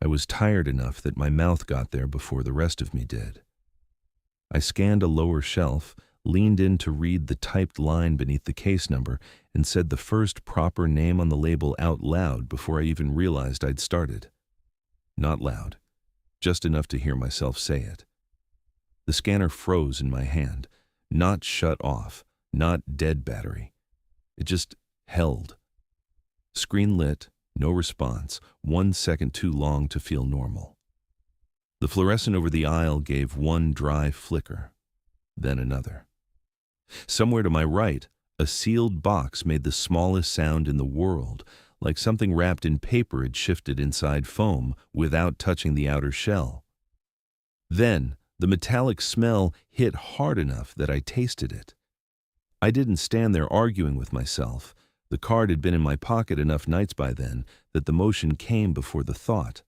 I was tired enough that my mouth got there before the rest of me did. I scanned a lower shelf, leaned in to read the typed line beneath the case number, and said the first proper name on the label out loud before I even realized I'd started. Not loud, just enough to hear myself say it. The scanner froze in my hand, not shut off, not dead battery. It just held. Screen lit, no response, 1 second too long to feel normal. The fluorescent over the aisle gave one dry flicker, then another. Somewhere to my right, a sealed box made the smallest sound in the world, like something wrapped in paper had shifted inside foam without touching the outer shell. Then, the metallic smell hit hard enough that I tasted it. I didn't stand there arguing with myself. The card had been in my pocket enough nights by then that the motion came before the thought.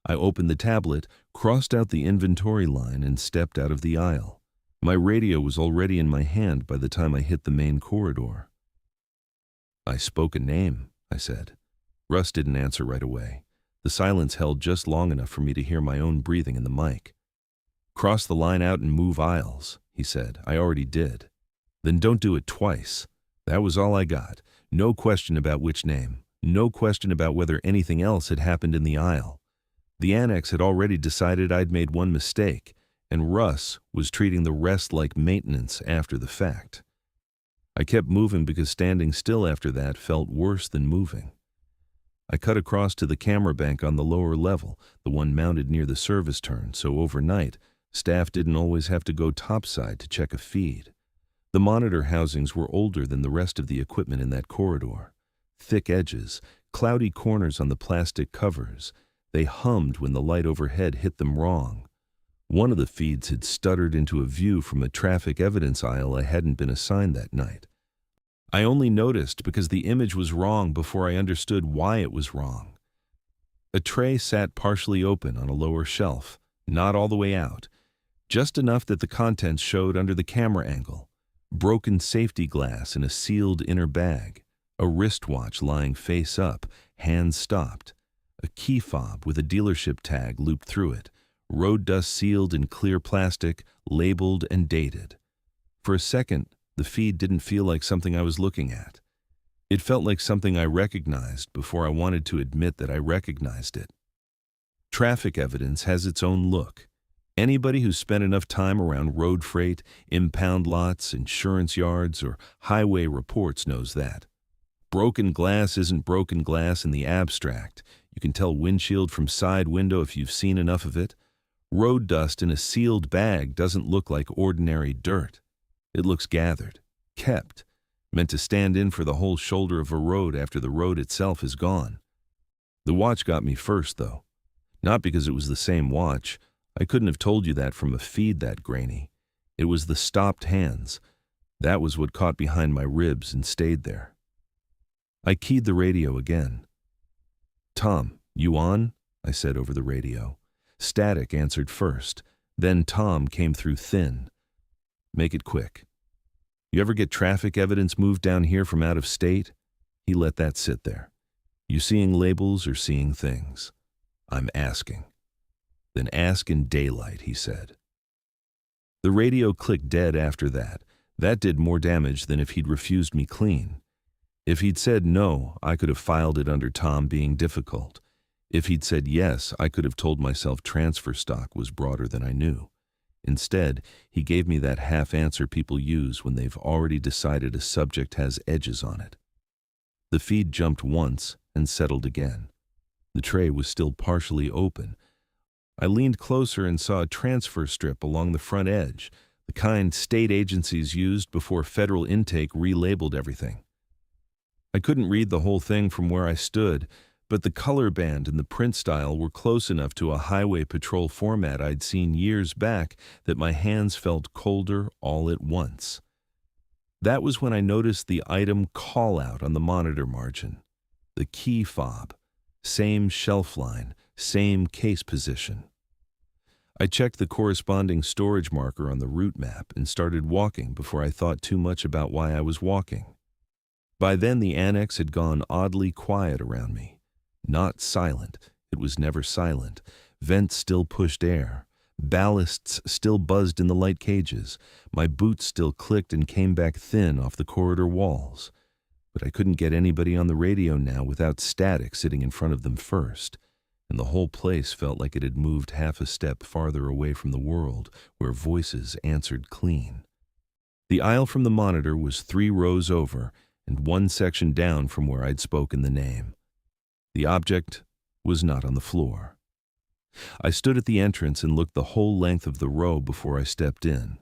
I opened the tablet, crossed out the inventory line, and stepped out of the aisle. My radio was already in my hand by the time I hit the main corridor. "I spoke a name," I said. Russ didn't answer right away. The silence held just long enough for me to hear my own breathing in the mic. "Cross the line out and move aisles," he said. "I already did." "Then don't do it twice." That was all I got. No question about which name. No question about whether anything else had happened in the aisle. The annex had already decided I'd made one mistake, and Russ was treating the rest like maintenance after the fact. I kept moving because standing still after that felt worse than moving. I cut across to the camera bank on the lower level, the one mounted near the service turn, so overnight, staff didn't always have to go topside to check a feed. The monitor housings were older than the rest of the equipment in that corridor. Thick edges, cloudy corners on the plastic covers. They hummed when the light overhead hit them wrong. One of the feeds had stuttered into a view from a traffic evidence aisle I hadn't been assigned that night. I only noticed because the image was wrong before I understood why it was wrong. A tray sat partially open on a lower shelf, not all the way out, just enough that the contents showed under the camera angle. Broken safety glass in a sealed inner bag, a wristwatch lying face up, hands stopped, a key fob with a dealership tag looped through it, road dust sealed in clear plastic, labeled and dated. For a second, the feed didn't feel like something I was looking at. It felt like something I recognized before I wanted to admit that I recognized it. Traffic evidence has its own look. Anybody who's spent enough time around road freight, impound lots, insurance yards, or highway reports knows that. Broken glass isn't broken glass in the abstract. You can tell windshield from side window if you've seen enough of it. Road dust in a sealed bag doesn't look like ordinary dirt. It looks gathered, kept, meant to stand in for the whole shoulder of a road after the road itself is gone. The watch got me first, though. Not because it was the same watch. I couldn't have told you that from a feed that grainy. It was the stopped hands. That was what caught behind my ribs and stayed there. I keyed the radio again. "Tom, you on?" I said over the radio. Static answered first. Then Tom came through thin. "Make it quick. You ever get traffic evidence moved down here from out of state?" He let that sit there. "You seeing labels or seeing things?" "I'm asking." "Then ask in daylight," he said. The radio clicked dead after that. That did more damage than if he'd refused me clean. If he'd said no, I could have filed it under Tom being difficult. If he'd said yes, I could have told myself transfer stock was broader than I knew. Instead, he gave me that half answer people use when they've already decided a subject has edges on it. The feed jumped once and settled again. The tray was still partially open. I leaned closer and saw a transfer strip along the front edge, the kind state agencies used before federal intake relabeled everything. I couldn't read the whole thing from where I stood, but the color band and the print style were close enough to a highway patrol format I'd seen years back that my hands felt colder all at once. That was when I noticed the item call-out on the monitor margin. The key fob. Same shelf line, same case position. I checked the corresponding storage marker on the route map and started walking before I thought too much about why I was walking. By then the annex had gone oddly quiet around me. Not silent. It was never silent. Vents still pushed air. Ballasts still buzzed in the light cages. My boots still clicked and came back thin off the corridor walls. But I couldn't get anybody on the radio now without static sitting in front of them first. And the whole place felt like it had moved half a step farther away from the world, where voices answered clean. The aisle from the monitor was 3 rows over, and 1 section down from where I'd spoken the name. The object was not on the floor. I stood at the entrance and looked the whole length of the row before I stepped in.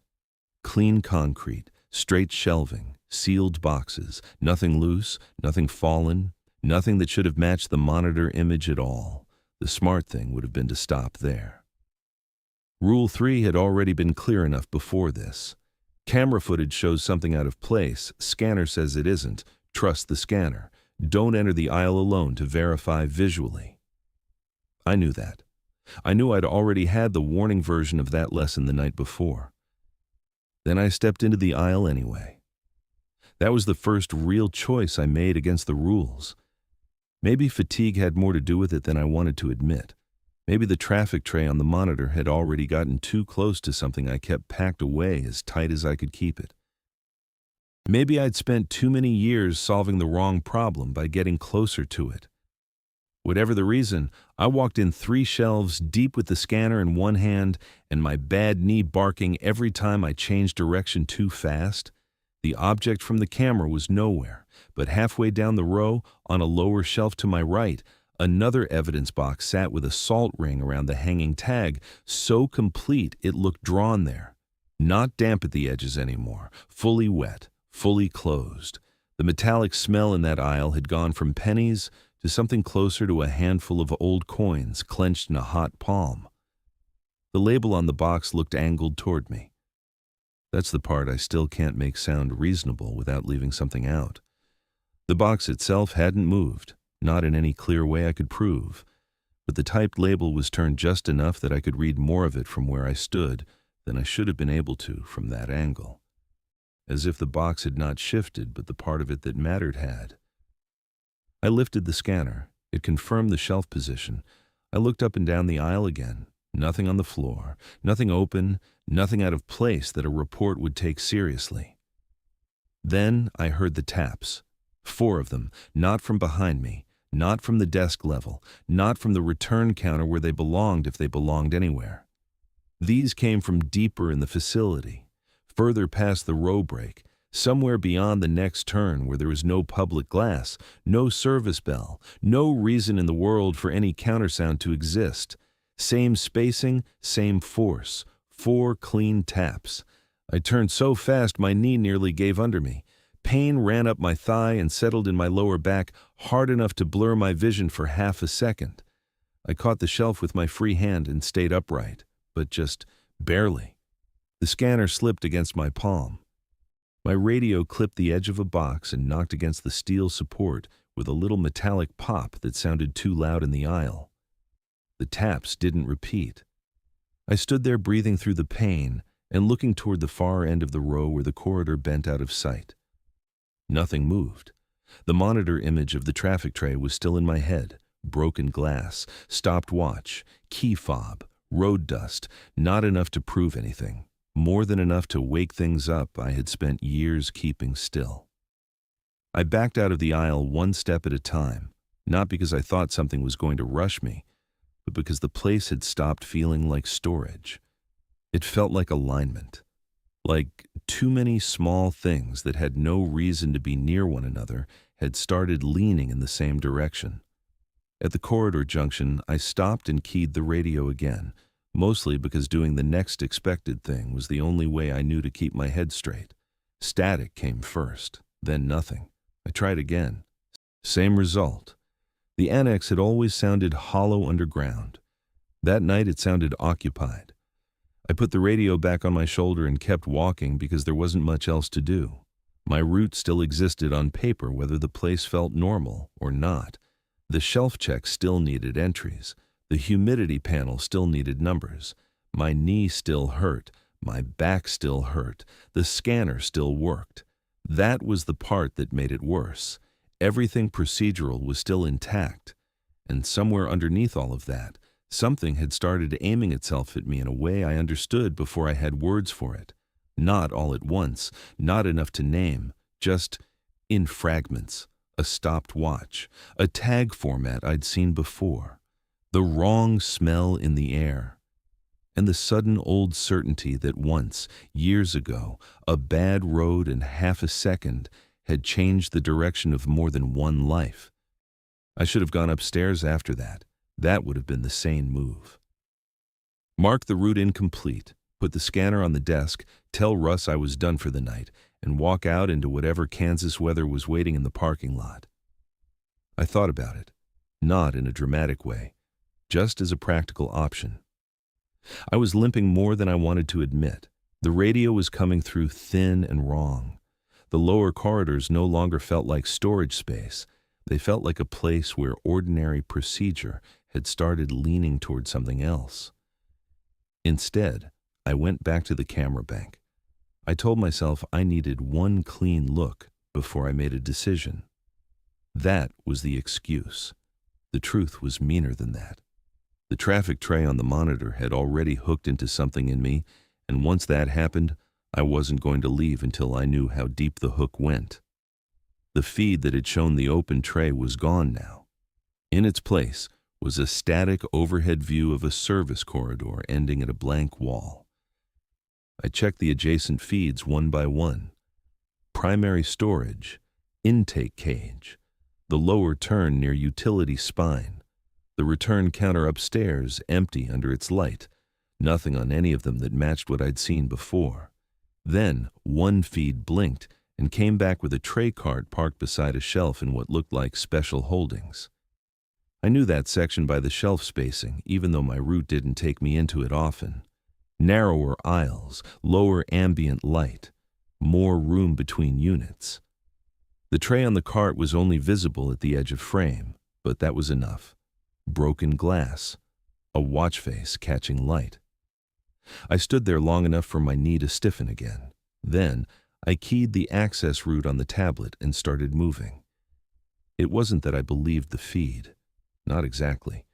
Clean concrete, straight shelving, sealed boxes, nothing loose, nothing fallen, nothing that should have matched the monitor image at all. The smart thing would have been to stop there. Rule 3 had already been clear enough before this. Camera footage shows something out of place. Scanner says it isn't. Trust the scanner. Don't enter the aisle alone to verify visually. I knew that. I knew I'd already had the warning version of that lesson the night before. Then I stepped into the aisle anyway. That was the first real choice I made against the rules. Maybe fatigue had more to do with it than I wanted to admit. Maybe the traffic tray on the monitor had already gotten too close to something I kept packed away as tight as I could keep it. Maybe I'd spent too many years solving the wrong problem by getting closer to it. Whatever the reason, I walked in 3 shelves deep with the scanner in one hand and my bad knee barking every time I changed direction too fast. The object from the camera was nowhere, but halfway down the row, on a lower shelf to my right, another evidence box sat with a salt ring around the hanging tag, so complete it looked drawn there. Not damp at the edges anymore, fully wet, fully closed. The metallic smell in that aisle had gone from pennies to something closer to a handful of old coins clenched in a hot palm. The label on the box looked angled toward me. That's the part I still can't make sound reasonable without leaving something out. The box itself hadn't moved, not in any clear way I could prove, but the typed label was turned just enough that I could read more of it from where I stood than I should have been able to from that angle. As if the box had not shifted, but the part of it that mattered had. I lifted the scanner. It confirmed the shelf position. I looked up and down the aisle again. Nothing on the floor, nothing open, nothing out of place that a report would take seriously. Then I heard the taps. 4 of them, not from behind me, not from the desk level, not from the return counter where they belonged if they belonged anywhere. These came from deeper in the facility, further past the row break, somewhere beyond the next turn where there was no public glass, no service bell, no reason in the world for any countersound to exist. Same spacing, same force. 4 clean taps. I turned so fast my knee nearly gave under me. Pain ran up my thigh and settled in my lower back, hard enough to blur my vision for half a second. I caught the shelf with my free hand and stayed upright, but just barely. The scanner slipped against my palm. My radio clipped the edge of a box and knocked against the steel support with a little metallic pop that sounded too loud in the aisle. The taps didn't repeat. I stood there breathing through the pain and looking toward the far end of the row where the corridor bent out of sight. Nothing moved. The monitor image of the traffic tray was still in my head. Broken glass, stopped watch, key fob, road dust, not enough to prove anything. More than enough to wake things up I had spent years keeping still. I backed out of the aisle one step at a time, not because I thought something was going to rush me, but because the place had stopped feeling like storage. It felt like alignment, like too many small things that had no reason to be near one another had started leaning in the same direction. At the corridor junction, I stopped and keyed the radio again, mostly because doing the next expected thing was the only way I knew to keep my head straight. Static came first, then nothing. I tried again. Same result. The annex had always sounded hollow underground. That night it sounded occupied. I put the radio back on my shoulder and kept walking because there wasn't much else to do. My route still existed on paper whether the place felt normal or not. The shelf check still needed entries. The humidity panel still needed numbers. My knee still hurt. My back still hurt. The scanner still worked. That was the part that made it worse. Everything procedural was still intact. And somewhere underneath all of that, something had started aiming itself at me in a way I understood before I had words for it. Not all at once, not enough to name, just in fragments. A stopped watch, a tag format I'd seen before, the wrong smell in the air, and the sudden old certainty that once, years ago, a bad road in half a second had changed the direction of more than one life. I should have gone upstairs after that. That would have been the sane move. Mark the route incomplete, put the scanner on the desk, tell Russ I was done for the night, and walk out into whatever Kansas weather was waiting in the parking lot. I thought about it, not in a dramatic way, just as a practical option. I was limping more than I wanted to admit. The radio was coming through thin and wrong. The lower corridors no longer felt like storage space. They felt like a place where ordinary procedure had started leaning toward something else. Instead, I went back to the camera bank. I told myself I needed one clean look before I made a decision. That was the excuse. The truth was meaner than that. The traffic tray on the monitor had already hooked into something in me, and once that happened, I wasn't going to leave until I knew how deep the hook went. The feed that had shown the open tray was gone now. In its place was a static overhead view of a service corridor ending at a blank wall. I checked the adjacent feeds one by one. Primary storage, intake cage, the lower turn near utility spine, the return counter upstairs empty under its light, nothing on any of them that matched what I'd seen before. Then one feed blinked and came back with a tray cart parked beside a shelf in what looked like special holdings. I knew that section by the shelf spacing, even though my route didn't take me into it often. Narrower aisles, lower ambient light, more room between units. The tray on the cart was only visible at the edge of frame, but that was enough. Broken glass, a watch face catching light. I stood there long enough for my knee to stiffen again. Then, I keyed the access route on the tablet and started moving. It wasn't that I believed the feed. Not exactly.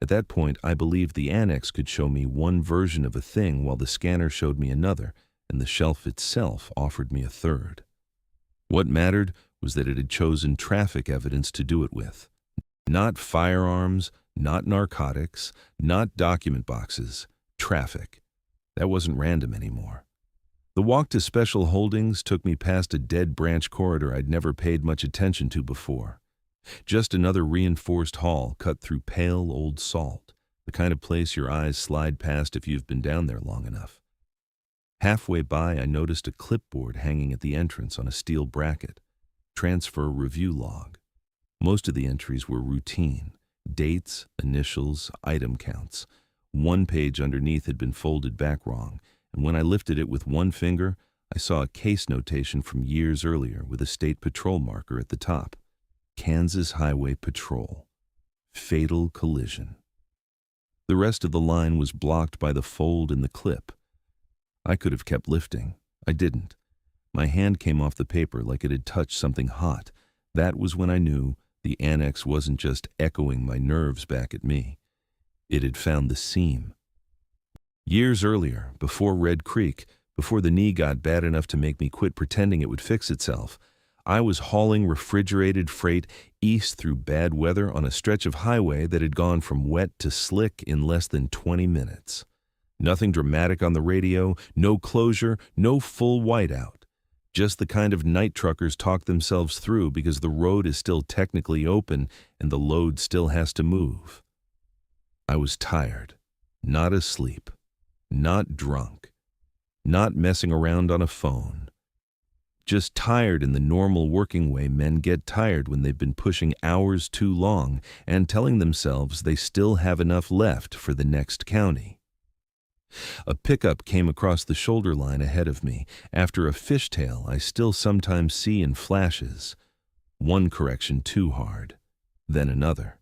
At that point, I believed the annex could show me one version of a thing while the scanner showed me another, and the shelf itself offered me a third. What mattered was that it had chosen traffic evidence to do it with. Not firearms, not narcotics, not document boxes, traffic. That wasn't random anymore. The walk to special holdings took me past a dead branch corridor I'd never paid much attention to before. Just another reinforced hall cut through pale old salt. the kind of place your eyes slide past if you've been down there long enough. Halfway by, I noticed a clipboard hanging at the entrance on a steel bracket. Transfer review log. Most of the entries were routine. Dates, initials, item counts. One page underneath had been folded back wrong, and when I lifted it with one finger, I saw a case notation from years earlier with a state patrol marker at the top. Kansas Highway Patrol. Fatal collision. The rest of the line was blocked by the fold in the clip. I could have kept lifting. I didn't. My hand came off the paper like it had touched something hot. That was when I knew the annex wasn't just echoing my nerves back at me. It had found the seam. Years earlier, before Red Creek, before the knee got bad enough to make me quit pretending it would fix itself, I was hauling refrigerated freight east through bad weather on a stretch of highway that had gone from wet to slick in less than 20 minutes. Nothing dramatic on the radio, no closure, no full whiteout. Just the kind of night truckers talk themselves through because the road is still technically open and the load still has to move. I was tired, not asleep, not drunk, not messing around on a phone. Just tired in the normal working way men get tired when they've been pushing hours too long and telling themselves they still have enough left for the next county. A pickup came across the shoulder line ahead of me after a fishtail I still sometimes see in flashes. One correction too hard, then another.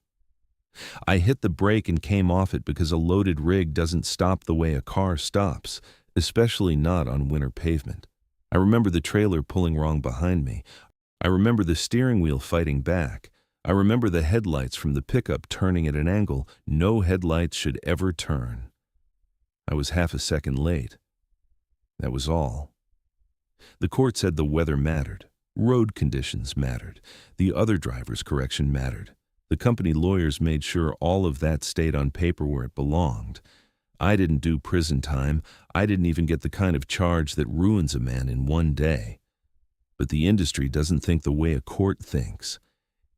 I hit the brake and came off it because a loaded rig doesn't stop the way a car stops, especially not on winter pavement. I remember the trailer pulling wrong behind me. I remember the steering wheel fighting back. I remember the headlights from the pickup turning at an angle no headlights should ever turn. I was half a second late. That was all. The court said the weather mattered. Road conditions mattered. The other driver's correction mattered. The company lawyers made sure all of that stayed on paper where it belonged. I didn't do prison time. I didn't even get the kind of charge that ruins a man in one day. But the industry doesn't think the way a court thinks.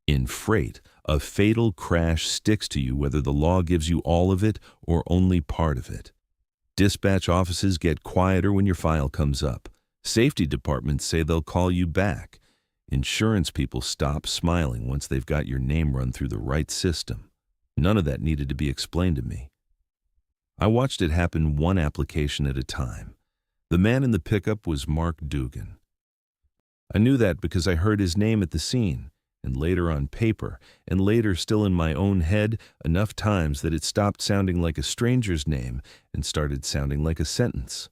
In freight, a fatal crash sticks to you whether the law gives you all of it or only part of it. Dispatch offices get quieter when your file comes up. Safety departments say they'll call you back. Insurance people stop smiling once they've got your name run through the right system. None of that needed to be explained to me. I watched it happen one application at a time. The man in the pickup was Mark Dugan. I knew that because I heard his name at the scene, and later on paper, and later still in my own head enough times that it stopped sounding like a stranger's name and started sounding like a sentence.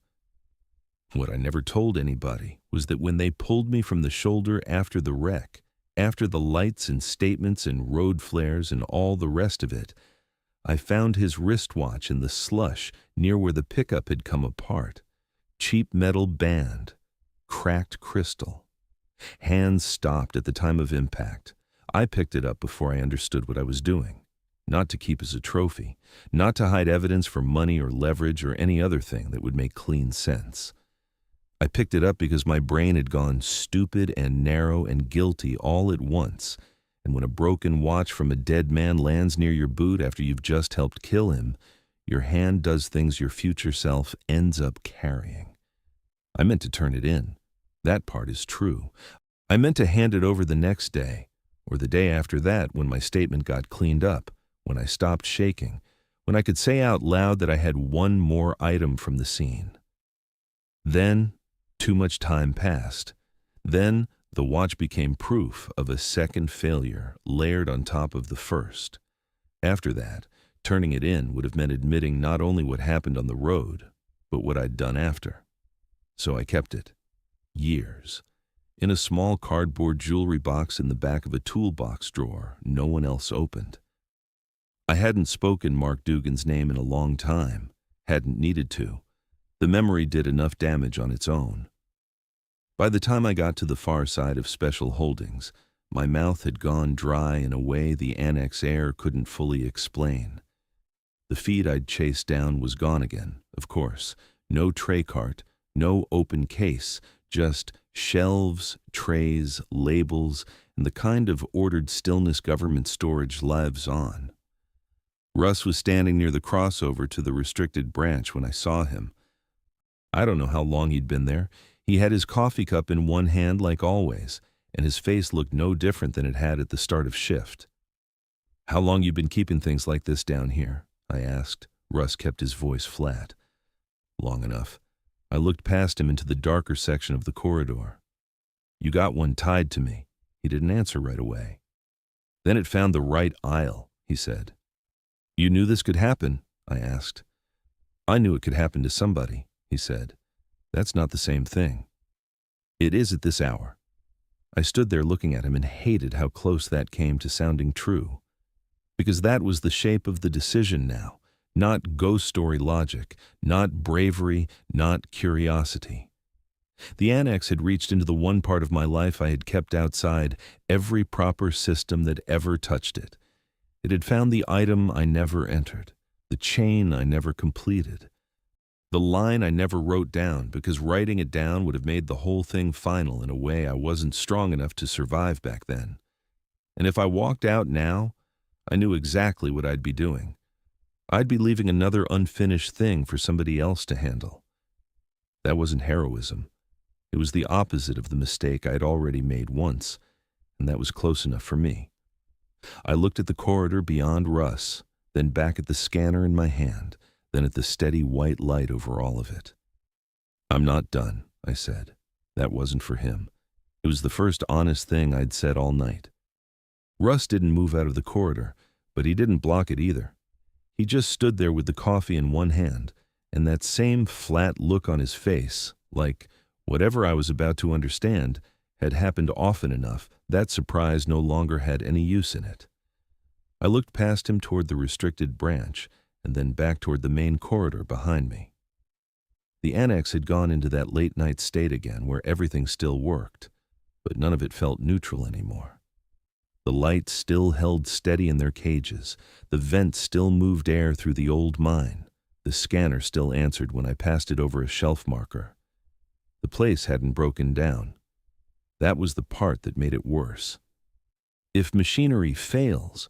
What I never told anybody was that when they pulled me from the shoulder after the wreck, after the lights and statements and road flares and all the rest of it, I found his wristwatch in the slush near where the pickup had come apart. Cheap metal band, cracked crystal. Hands stopped at the time of impact. I picked it up before I understood what I was doing. Not to keep as a trophy, not to hide evidence for money or leverage or any other thing that would make clean sense. I picked it up because my brain had gone stupid and narrow and guilty all at once, and when a broken watch from a dead man lands near your boot after you've just helped kill him, your hand does things your future self ends up carrying. I meant to turn it in. That part is true. I meant to hand it over the next day, or the day after that when my statement got cleaned up, when I stopped shaking, when I could say out loud that I had one more item from the scene. Then, too much time passed. Then, the watch became proof of a second failure layered on top of the first. After that, turning it in would have meant admitting not only what happened on the road, but what I'd done after. So I kept it. Years. In a small cardboard jewelry box in the back of a toolbox drawer no one else opened. I hadn't spoken Mark Dugan's name in a long time, hadn't needed to. The memory did enough damage on its own. By the time I got to the far side of Special Holdings, my mouth had gone dry in a way the annex air couldn't fully explain. The feed I'd chased down was gone again, of course. No tray cart, no open case, just shelves, trays, labels, and the kind of ordered stillness government storage lives on. Russ was standing near the crossover to the restricted branch when I saw him. I don't know how long he'd been there. He had his coffee cup in one hand like always, and his face looked no different than it had at the start of shift. "How long you been keeping things like this down here?" I asked. Russ kept his voice flat. "Long enough." I looked past him into the darker section of the corridor. "You got one tied to me." He didn't answer right away. "Then it found the right aisle," he said. "You knew this could happen?" I asked. "I knew it could happen to somebody," he said. "That's not the same thing." "It is at this hour." I stood there looking at him and hated how close that came to sounding true. Because that was the shape of the decision now, not ghost story logic, not bravery, not curiosity. The annex had reached into the one part of my life I had kept outside every proper system that ever touched it. It had found the item I never entered, the chain I never completed, the line I never wrote down because writing it down would have made the whole thing final in a way I wasn't strong enough to survive back then. And if I walked out now, I knew exactly what I'd be doing. I'd be leaving another unfinished thing for somebody else to handle. That wasn't heroism. It was the opposite of the mistake I'd already made once, and that was close enough for me. I looked at the corridor beyond Russ, then back at the scanner in my hand, then at the steady white light over all of it. "I'm not done," I said. That wasn't for him. It was the first honest thing I'd said all night. Russ didn't move out of the corridor, but he didn't block it either. He just stood there with the coffee in one hand, and that same flat look on his face, like whatever I was about to understand had happened often enough, that surprise no longer had any use in it. I looked past him toward the restricted branch, and then back toward the main corridor behind me. The annex had gone into that late-night state again where everything still worked, but none of it felt neutral anymore. The lights still held steady in their cages, the vents still moved air through the old mine, the scanner still answered when I passed it over a shelf marker. The place hadn't broken down. That was the part that made it worse. If machinery fails,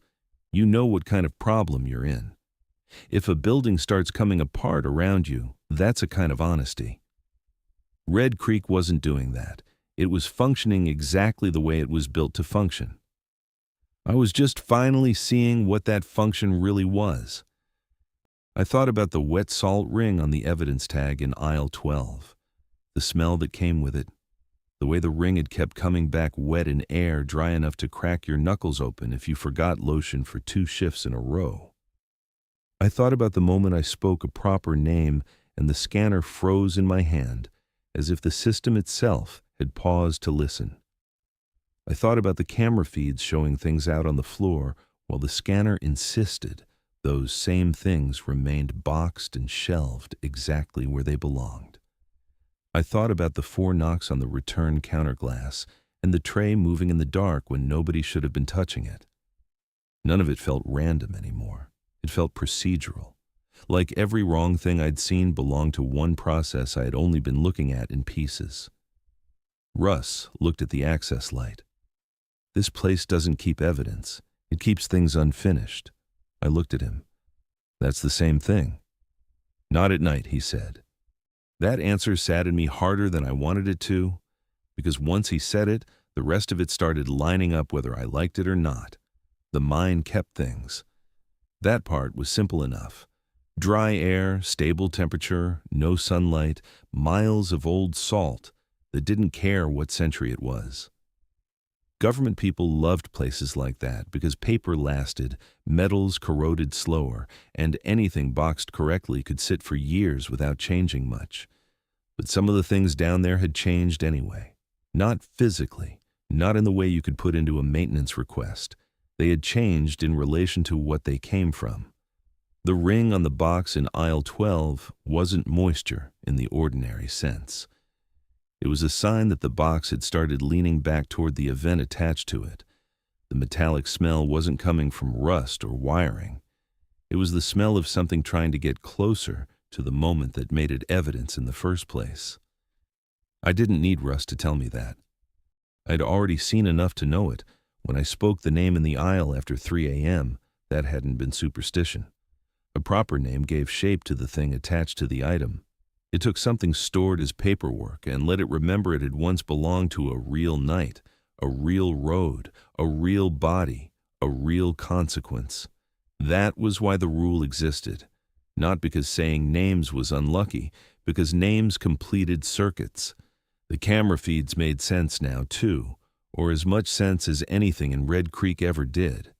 you know what kind of problem you're in. If a building starts coming apart around you, that's a kind of honesty. Red Creek wasn't doing that. It was functioning exactly the way it was built to function. I was just finally seeing what that function really was. I thought about the wet salt ring on the evidence tag in aisle 12, the smell that came with it, the way the ring had kept coming back wet in air dry enough to crack your knuckles open if you forgot lotion for 2 shifts in a row. I thought about the moment I spoke a proper name and the scanner froze in my hand, as if the system itself had paused to listen. I thought about the camera feeds showing things out on the floor while the scanner insisted those same things remained boxed and shelved exactly where they belonged. I thought about the 4 knocks on the return counterglass and the tray moving in the dark when nobody should have been touching it. None of it felt random anymore. It felt procedural, like every wrong thing I'd seen belonged to one process I had only been looking at in pieces. Russ looked at the access light. "This place doesn't keep evidence. It keeps things unfinished." I looked at him. "That's the same thing." "Not at night," he said. That answer sat in me harder than I wanted it to, because once he said it, the rest of it started lining up whether I liked it or not. The mine kept things. That part was simple enough. Dry air, stable temperature, no sunlight, miles of old salt that didn't care what century it was. Government people loved places like that because paper lasted, metals corroded slower, and anything boxed correctly could sit for years without changing much. But some of the things down there had changed anyway. Not physically, not in the way you could put into a maintenance request. They had changed in relation to what they came from. The ring on the box in aisle 12 wasn't moisture in the ordinary sense. It was a sign that the box had started leaning back toward the event attached to it. The metallic smell wasn't coming from rust or wiring. It was the smell of something trying to get closer to the moment that made it evidence in the first place. I didn't need Russ to tell me that. I'd already seen enough to know it. When I spoke the name in the aisle after 3 a.m., that hadn't been superstition. A proper name gave shape to the thing attached to the item. It took something stored as paperwork and let it remember it had once belonged to a real night, a real road, a real body, a real consequence. That was why the rule existed. Not because saying names was unlucky, because names completed circuits. The camera feeds made sense now, too, or as much sense as anything in Red Creek ever did.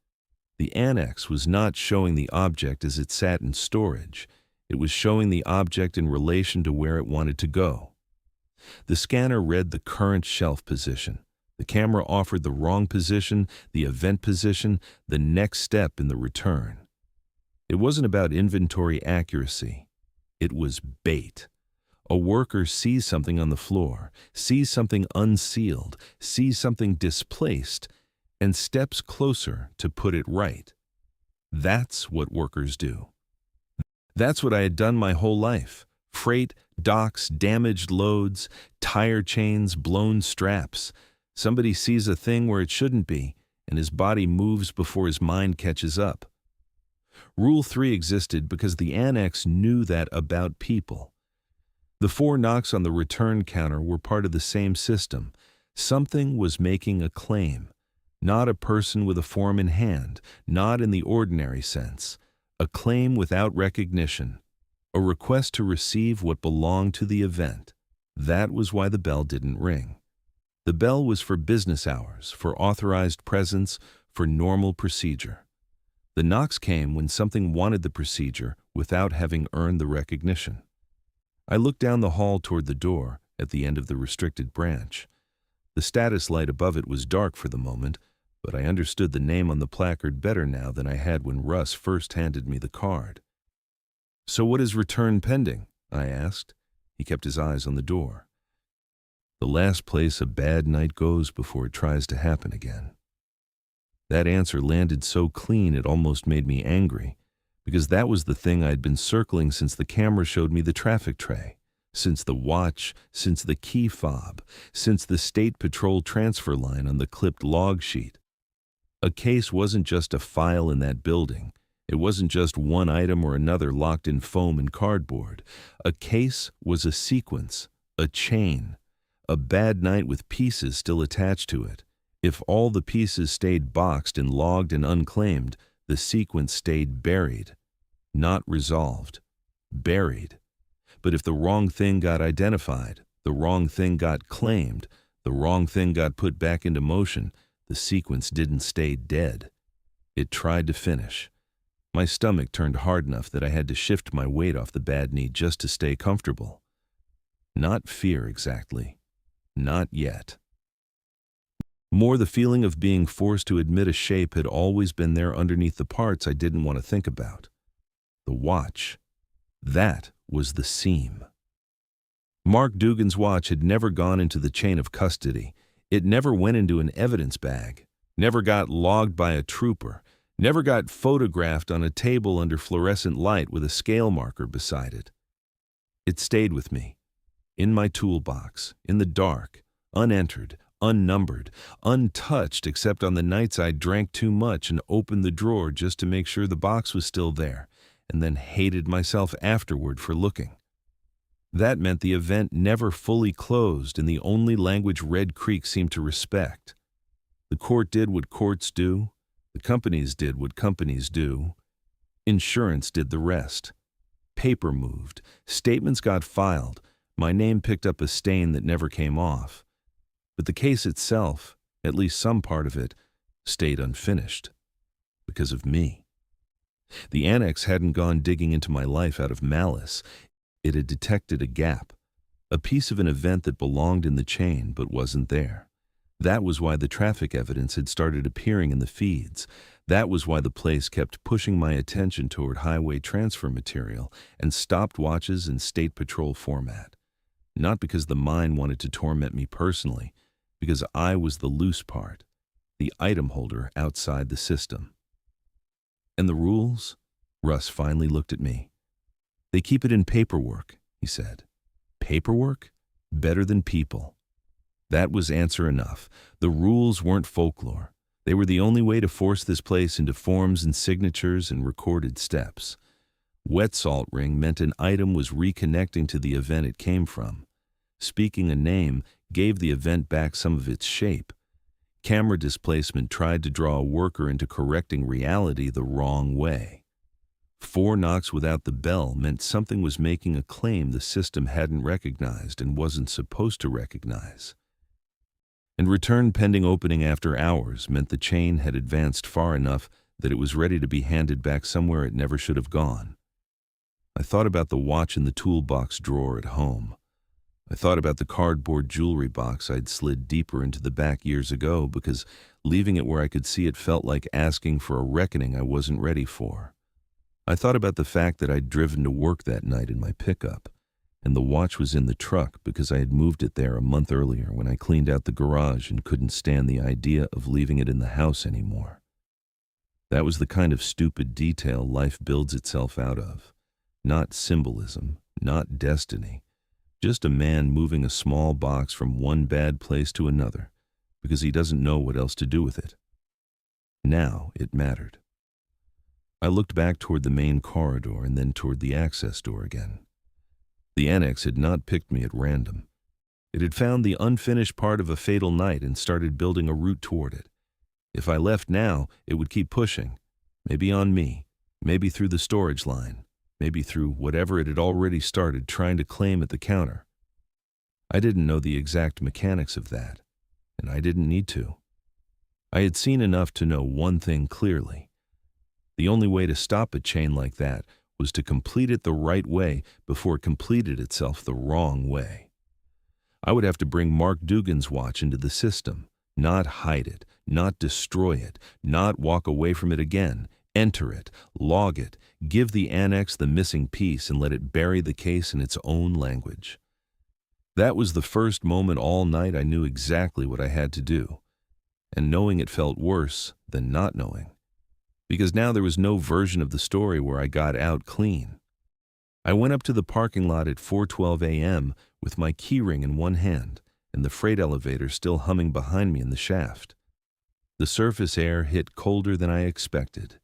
The annex was not showing the object as it sat in storage. It was showing the object in relation to where it wanted to go. The scanner read the current shelf position. The camera offered the wrong position, the event position, the next step in the return. It wasn't about inventory accuracy. It was bait. A worker sees something on the floor, sees something unsealed, sees something displaced, and steps closer to put it right. That's what workers do. That's what I had done my whole life. Freight, docks, damaged loads, tire chains, blown straps. Somebody sees a thing where it shouldn't be, and his body moves before his mind catches up. Rule 3 existed because the annex knew that about people. The 4 knocks on the return counter were part of the same system. Something was making a claim. Not a person with a form in hand, not in the ordinary sense. A claim without recognition. A request to receive what belonged to the event. That was why the bell didn't ring. The bell was for business hours, for authorized presence, for normal procedure. The knocks came when something wanted the procedure without having earned the recognition. I looked down the hall toward the door at the end of the restricted branch. The status light above it was dark for the moment, but I understood the name on the placard better now than I had when Russ first handed me the card. "So what is return pending?" I asked. He kept his eyes on the door. "The last place a bad night goes before it tries to happen again." That answer landed so clean it almost made me angry, because that was the thing I had been circling since the camera showed me the traffic tray, since the watch, since the key fob, since the State Patrol transfer line on the clipped log sheet. A case wasn't just a file in that building. It wasn't just one item or another locked in foam and cardboard. A case was a sequence, a chain, a bad night with pieces still attached to it. If all the pieces stayed boxed and logged and unclaimed, the sequence stayed buried, not resolved, buried. But if the wrong thing got identified, the wrong thing got claimed, the wrong thing got put back into motion, the sequence didn't stay dead. It tried to finish. My stomach turned hard enough that I had to shift my weight off the bad knee just to stay comfortable. Not fear exactly. Not yet. More the feeling of being forced to admit a shape had always been there underneath the parts I didn't want to think about. The watch. That was the seam. Mark Dugan's watch had never gone into the chain of custody. It never went into an evidence bag, never got logged by a trooper, never got photographed on a table under fluorescent light with a scale marker beside it. It stayed with me, in my toolbox, in the dark, unentered, unnumbered, untouched except on the nights I drank too much and opened the drawer just to make sure the box was still there, and then hated myself afterward for looking. That meant the event never fully closed in the only language Red Creek seemed to respect. The court did what courts do. The companies did what companies do. Insurance did the rest. Paper moved. Statements got filed. My name picked up a stain that never came off. But the case itself, at least some part of it, stayed unfinished. Because of me. The annex hadn't gone digging into my life out of malice. It had detected a gap, a piece of an event that belonged in the chain but wasn't there. That was why the traffic evidence had started appearing in the feeds. That was why the place kept pushing my attention toward highway transfer material and stopped watches in State Patrol format. Not because the mine wanted to torment me personally, because I was the loose part, the item holder outside the system. And the rules? Russ finally looked at me. They keep it in paperwork, he said. Paperwork? Better than people. That was answer enough. The rules weren't folklore. They were the only way to force this place into forms and signatures and recorded steps. Wet salt ring meant an item was reconnecting to the event it came from. Speaking a name gave the event back some of its shape. Camera displacement tried to draw a worker into correcting reality the wrong way. 4 knocks without the bell meant something was making a claim the system hadn't recognized and wasn't supposed to recognize. And return pending opening after hours meant the chain had advanced far enough that it was ready to be handed back somewhere it never should have gone. I thought about the watch in the toolbox drawer at home. I thought about the cardboard jewelry box I'd slid deeper into the back years ago because leaving it where I could see it felt like asking for a reckoning I wasn't ready for. I thought about the fact that I'd driven to work that night in my pickup, and the watch was in the truck because I had moved it there a month earlier when I cleaned out the garage and couldn't stand the idea of leaving it in the house anymore. That was the kind of stupid detail life builds itself out of. Not symbolism, not destiny, just a man moving a small box from one bad place to another because he doesn't know what else to do with it. Now it mattered. I looked back toward the main corridor and then toward the access door again. The annex had not picked me at random. It had found the unfinished part of a fatal night and started building a route toward it. If I left now, it would keep pushing, maybe on me, maybe through the storage line, maybe through whatever it had already started trying to claim at the counter. I didn't know the exact mechanics of that, and I didn't need to. I had seen enough to know one thing clearly. The only way to stop a chain like that was to complete it the right way before it completed itself the wrong way. I would have to bring Mark Dugan's watch into the system, not hide it, not destroy it, not walk away from it again, enter it, log it, give the annex the missing piece and let it bury the case in its own language. That was the first moment all night I knew exactly what I had to do, and knowing it felt worse than not knowing. Because now there was no version of the story where I got out clean. I went up to the parking lot at 4:12 a.m. with my keyring in one hand and the freight elevator still humming behind me in the shaft. The surface air hit colder than I expected.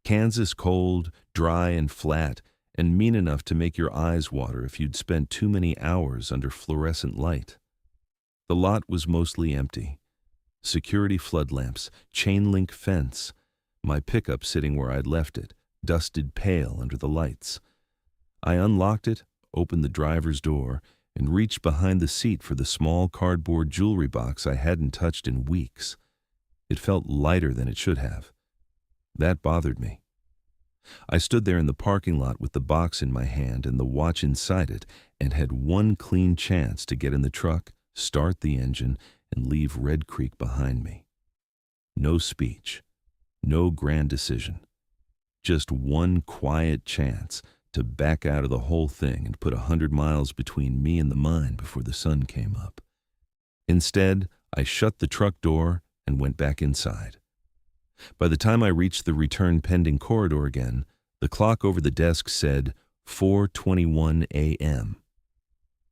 Kansas cold, dry and flat, and mean enough to make your eyes water if you'd spent too many hours under fluorescent light. The lot was mostly empty. Security flood lamps, chain link fence, my pickup sitting where I'd left it, dusted pale under the lights. I unlocked it, opened the driver's door, and reached behind the seat for the small cardboard jewelry box I hadn't touched in weeks. It felt lighter than it should have. That bothered me. I stood there in the parking lot with the box in my hand and the watch inside it and had one clean chance to get in the truck, start the engine, and leave Red Creek behind me. No speech. No grand decision. Just one quiet chance to back out of the whole thing and put 100 miles between me and the mine before the sun came up. Instead, I shut the truck door and went back inside. By the time I reached the return pending corridor again, the clock over the desk said 4:21 a.m.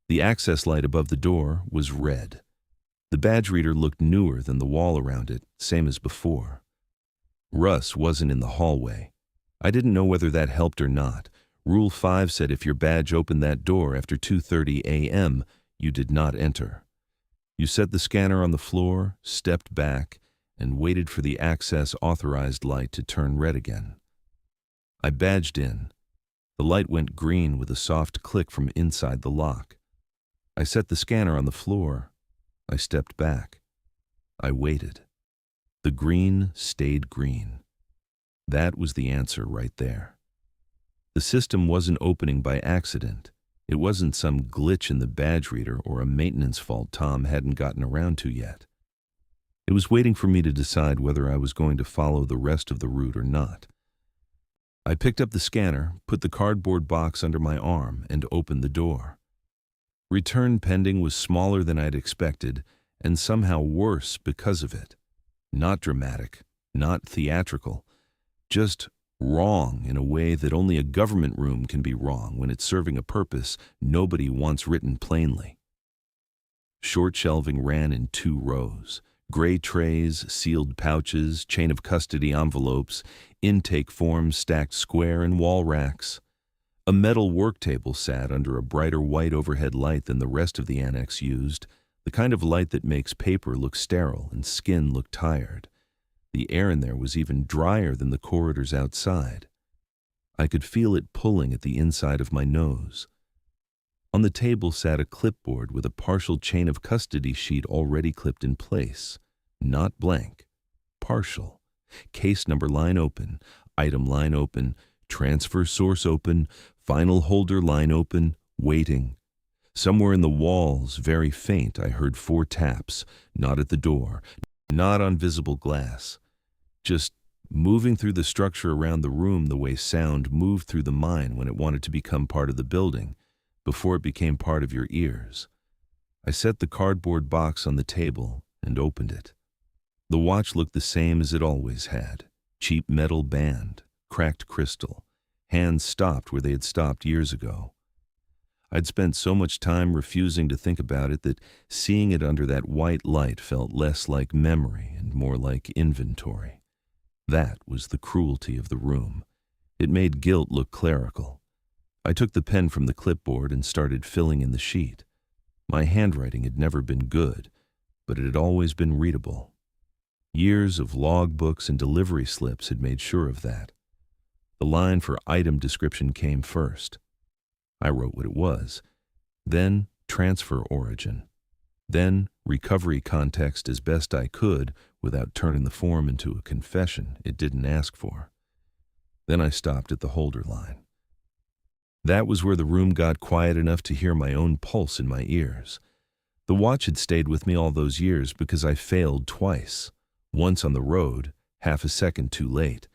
The access light above the door was red. The badge reader looked newer than the wall around it, same as before. Russ wasn't in the hallway. I didn't know whether that helped or not. Rule 5 said if your badge opened that door after 2:30 a.m., you did not enter. You set the scanner on the floor, stepped back, and waited for the access authorized light to turn red again. I badged in. The light went green with a soft click from inside the lock. I set the scanner on the floor. I stepped back. I waited. The green stayed green. That was the answer right there. The system wasn't opening by accident. It wasn't some glitch in the badge reader or a maintenance fault Tom hadn't gotten around to yet. It was waiting for me to decide whether I was going to follow the rest of the route or not. I picked up the scanner, put the cardboard box under my arm, and opened the door. Return pending was smaller than I'd expected, and somehow worse because of it. Not dramatic, not theatrical, just wrong in a way that only a government room can be wrong when it's serving a purpose nobody wants written plainly. Short shelving ran in 2 rows. Gray trays, sealed pouches, chain of custody envelopes, intake forms stacked square in wall racks. A metal work table sat under a brighter white overhead light than the rest of the annex used, the kind of light that makes paper look sterile and skin look tired. The air in there was even drier than the corridors outside. I could feel it pulling at the inside of my nose. On the table sat a clipboard with a partial chain of custody sheet already clipped in place. Not blank. Partial. Case number line open. Item line open. Transfer source open. Final holder line open. Waiting. Somewhere in the walls, very faint, I heard 4 taps. Not at the door. Not on visible glass. Just moving through the structure around the room the way sound moved through the mind when it wanted to become part of the building, before it became part of your ears. I set the cardboard box on the table and opened it. The watch looked the same as it always had. Cheap metal band, cracked crystal. Hands stopped where they had stopped years ago. I'd spent so much time refusing to think about it that seeing it under that white light felt less like memory and more like inventory. That was the cruelty of the room. It made guilt look clerical. I took the pen from the clipboard and started filling in the sheet. My handwriting had never been good, but it had always been readable. Years of log books and delivery slips had made sure of that. The line for item description came first. I wrote what it was. Then transfer origin. Then recovery context as best I could without turning the form into a confession it didn't ask for. Then I stopped at the holder line. That was where the room got quiet enough to hear my own pulse in my ears. The watch had stayed with me all those years because I failed twice. Once on the road, half a second too late.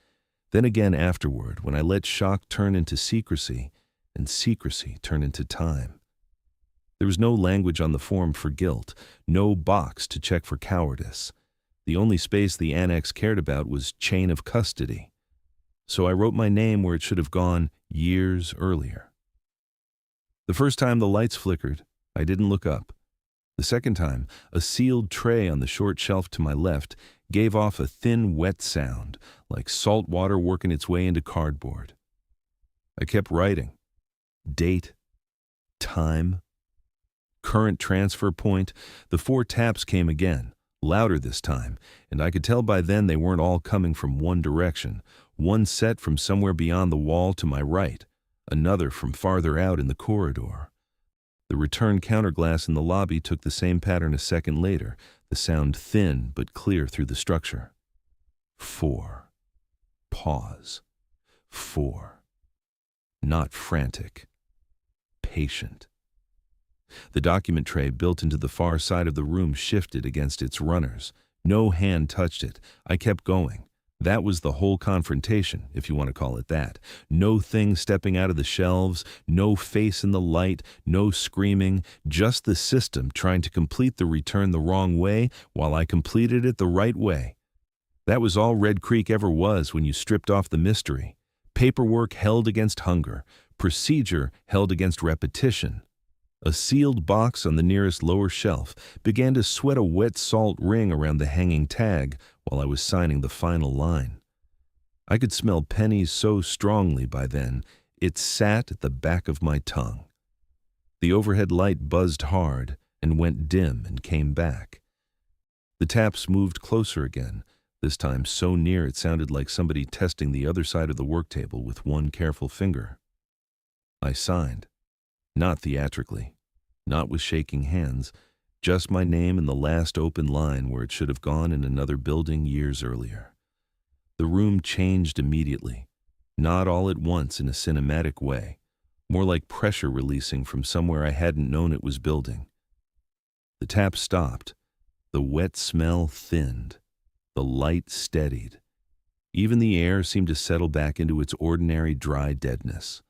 Then again afterward when I let shock turn into secrecy and secrecy turn into time. There was no language on the form for guilt, no box to check for cowardice. The only space the annex cared about was chain of custody. So I wrote my name where it should have gone years earlier. The first time the lights flickered, I didn't look up. The second time, a sealed tray on the short shelf to my left gave off a thin, wet sound, like salt water working its way into cardboard. I kept writing. Date. Time. Current transfer point. The 4 taps came again, louder this time, and I could tell by then they weren't all coming from one direction. One set from somewhere beyond the wall to my right, another from farther out in the corridor. The return counterglass in the lobby took the same pattern a second later, the sound thin but clear through the structure. 4. Pause. 4. Not frantic. Patient. The document tray built into the far side of the room shifted against its runners. No hand touched it. I kept going. That was the whole confrontation, if you want to call it that. No thing stepping out of the shelves, no face in the light, no screaming, just the system trying to complete the return the wrong way while I completed it the right way. That was all Red Creek ever was when you stripped off the mystery. Paperwork held against hunger, procedure held against repetition. A sealed box on the nearest lower shelf began to sweat a wet salt ring around the hanging tag while I was signing the final line. I could smell pennies so strongly by then, it sat at the back of my tongue. The overhead light buzzed hard and went dim and came back. The taps moved closer again, this time so near it sounded like somebody testing the other side of the work table with one careful finger. I signed. Not theatrically, not with shaking hands, just my name in the last open line where it should have gone in another building years earlier. The room changed immediately, not all at once in a cinematic way, more like pressure releasing from somewhere I hadn't known it was building. The tap stopped, the wet smell thinned, the light steadied. Even the air seemed to settle back into its ordinary dry deadness.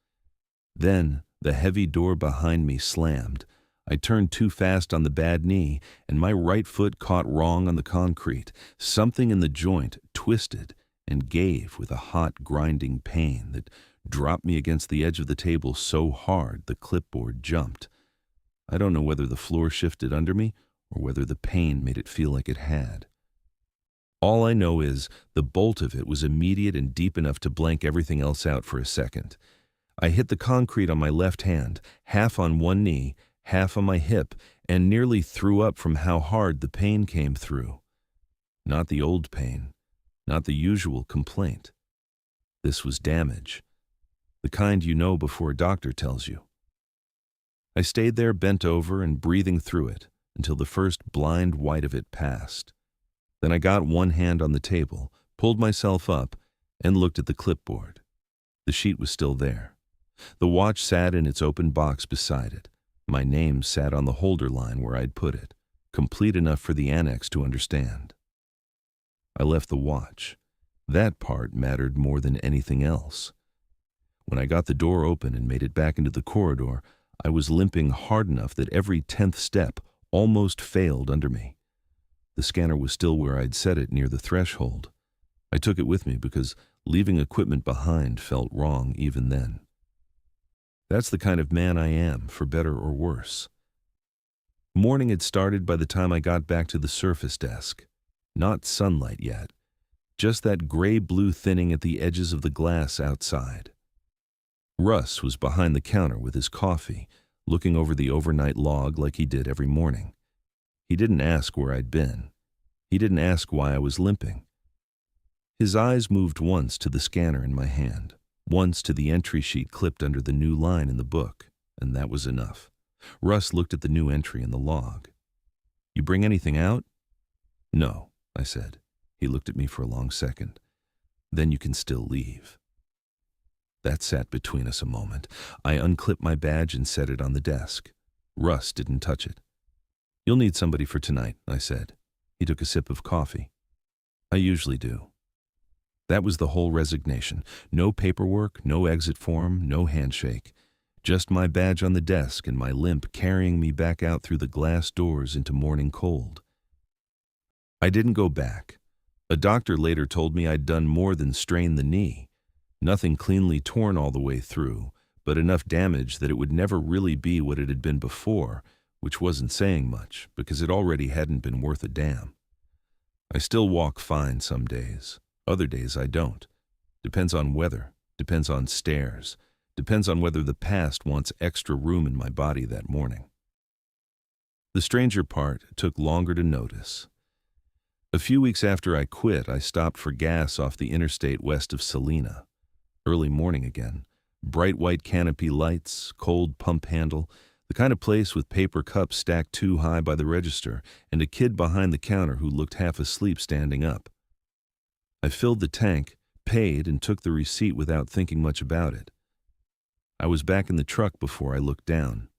Then, the heavy door behind me slammed. I turned too fast on the bad knee, and my right foot caught wrong on the concrete. Something in the joint twisted and gave with a hot, grinding pain that dropped me against the edge of the table so hard the clipboard jumped. I don't know whether the floor shifted under me or whether the pain made it feel like it had. All I know is the bolt of it was immediate and deep enough to blank everything else out for a second. I hit the concrete on my left hand, half on one knee, half on my hip, and nearly threw up from how hard the pain came through. Not the old pain, not the usual complaint. This was damage, the kind you know before a doctor tells you. I stayed there bent over and breathing through it until the first blind white of it passed. Then I got one hand on the table, pulled myself up, and looked at the clipboard. The sheet was still there. The watch sat in its open box beside it. My name sat on the holder line where I'd put it, complete enough for the annex to understand. I left the watch. That part mattered more than anything else. When I got the door open and made it back into the corridor, I was limping hard enough that every 10th step almost failed under me. The scanner was still where I'd set it near the threshold. I took it with me because leaving equipment behind felt wrong even then. That's the kind of man I am, for better or worse. Morning had started by the time I got back to the surface desk. Not sunlight yet, just that gray-blue thinning at the edges of the glass outside. Russ was behind the counter with his coffee, looking over the overnight log like he did every morning. He didn't ask where I'd been. He didn't ask why I was limping. His eyes moved once to the scanner in my hand, once to the entry sheet clipped under the new line in the book, and that was enough. Russ looked at the new entry in the log. "You bring anything out?" "No," I said. He looked at me for a long second. "Then you can still leave." That sat between us a moment. I unclipped my badge and set it on the desk. Russ didn't touch it. "You'll need somebody for tonight," I said. He took a sip of coffee. "I usually do." That was the whole resignation. No paperwork, no exit form, no handshake. Just my badge on the desk and my limp carrying me back out through the glass doors into morning cold. I didn't go back. A doctor later told me I'd done more than strain the knee. Nothing cleanly torn all the way through, but enough damage that it would never really be what it had been before, which wasn't saying much, because it already hadn't been worth a damn. I still walk fine some days. Other days I don't. Depends on weather, depends on stairs, depends on whether the past wants extra room in my body that morning. The stranger part took longer to notice. A few weeks after I quit, I stopped for gas off the interstate west of Salina. Early morning again. Bright white canopy lights, cold pump handle, the kind of place with paper cups stacked too high by the register, and a kid behind the counter who looked half asleep standing up. I filled the tank, paid, and took the receipt without thinking much about it. I was back in the truck before I looked down.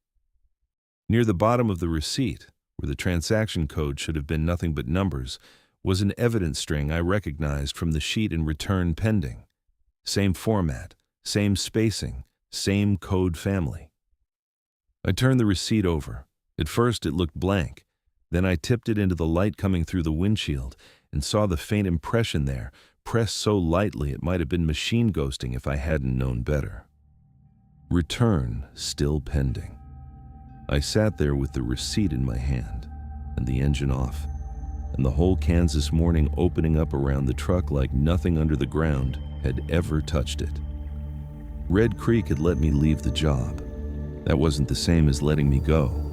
Near the bottom of the receipt, where the transaction code should have been nothing but numbers, was an evidence string I recognized from the sheet in return pending. Same format, same spacing, same code family. I turned the receipt over. At first it looked blank. Then I tipped it into the light coming through the windshield and saw the faint impression there, pressed so lightly it might have been machine ghosting if I hadn't known better. Return still pending. I sat there with the receipt in my hand and the engine off, and the whole Kansas morning opening up around the truck like nothing under the ground had ever touched it. Red Creek had let me leave the job. That wasn't the same as letting me go.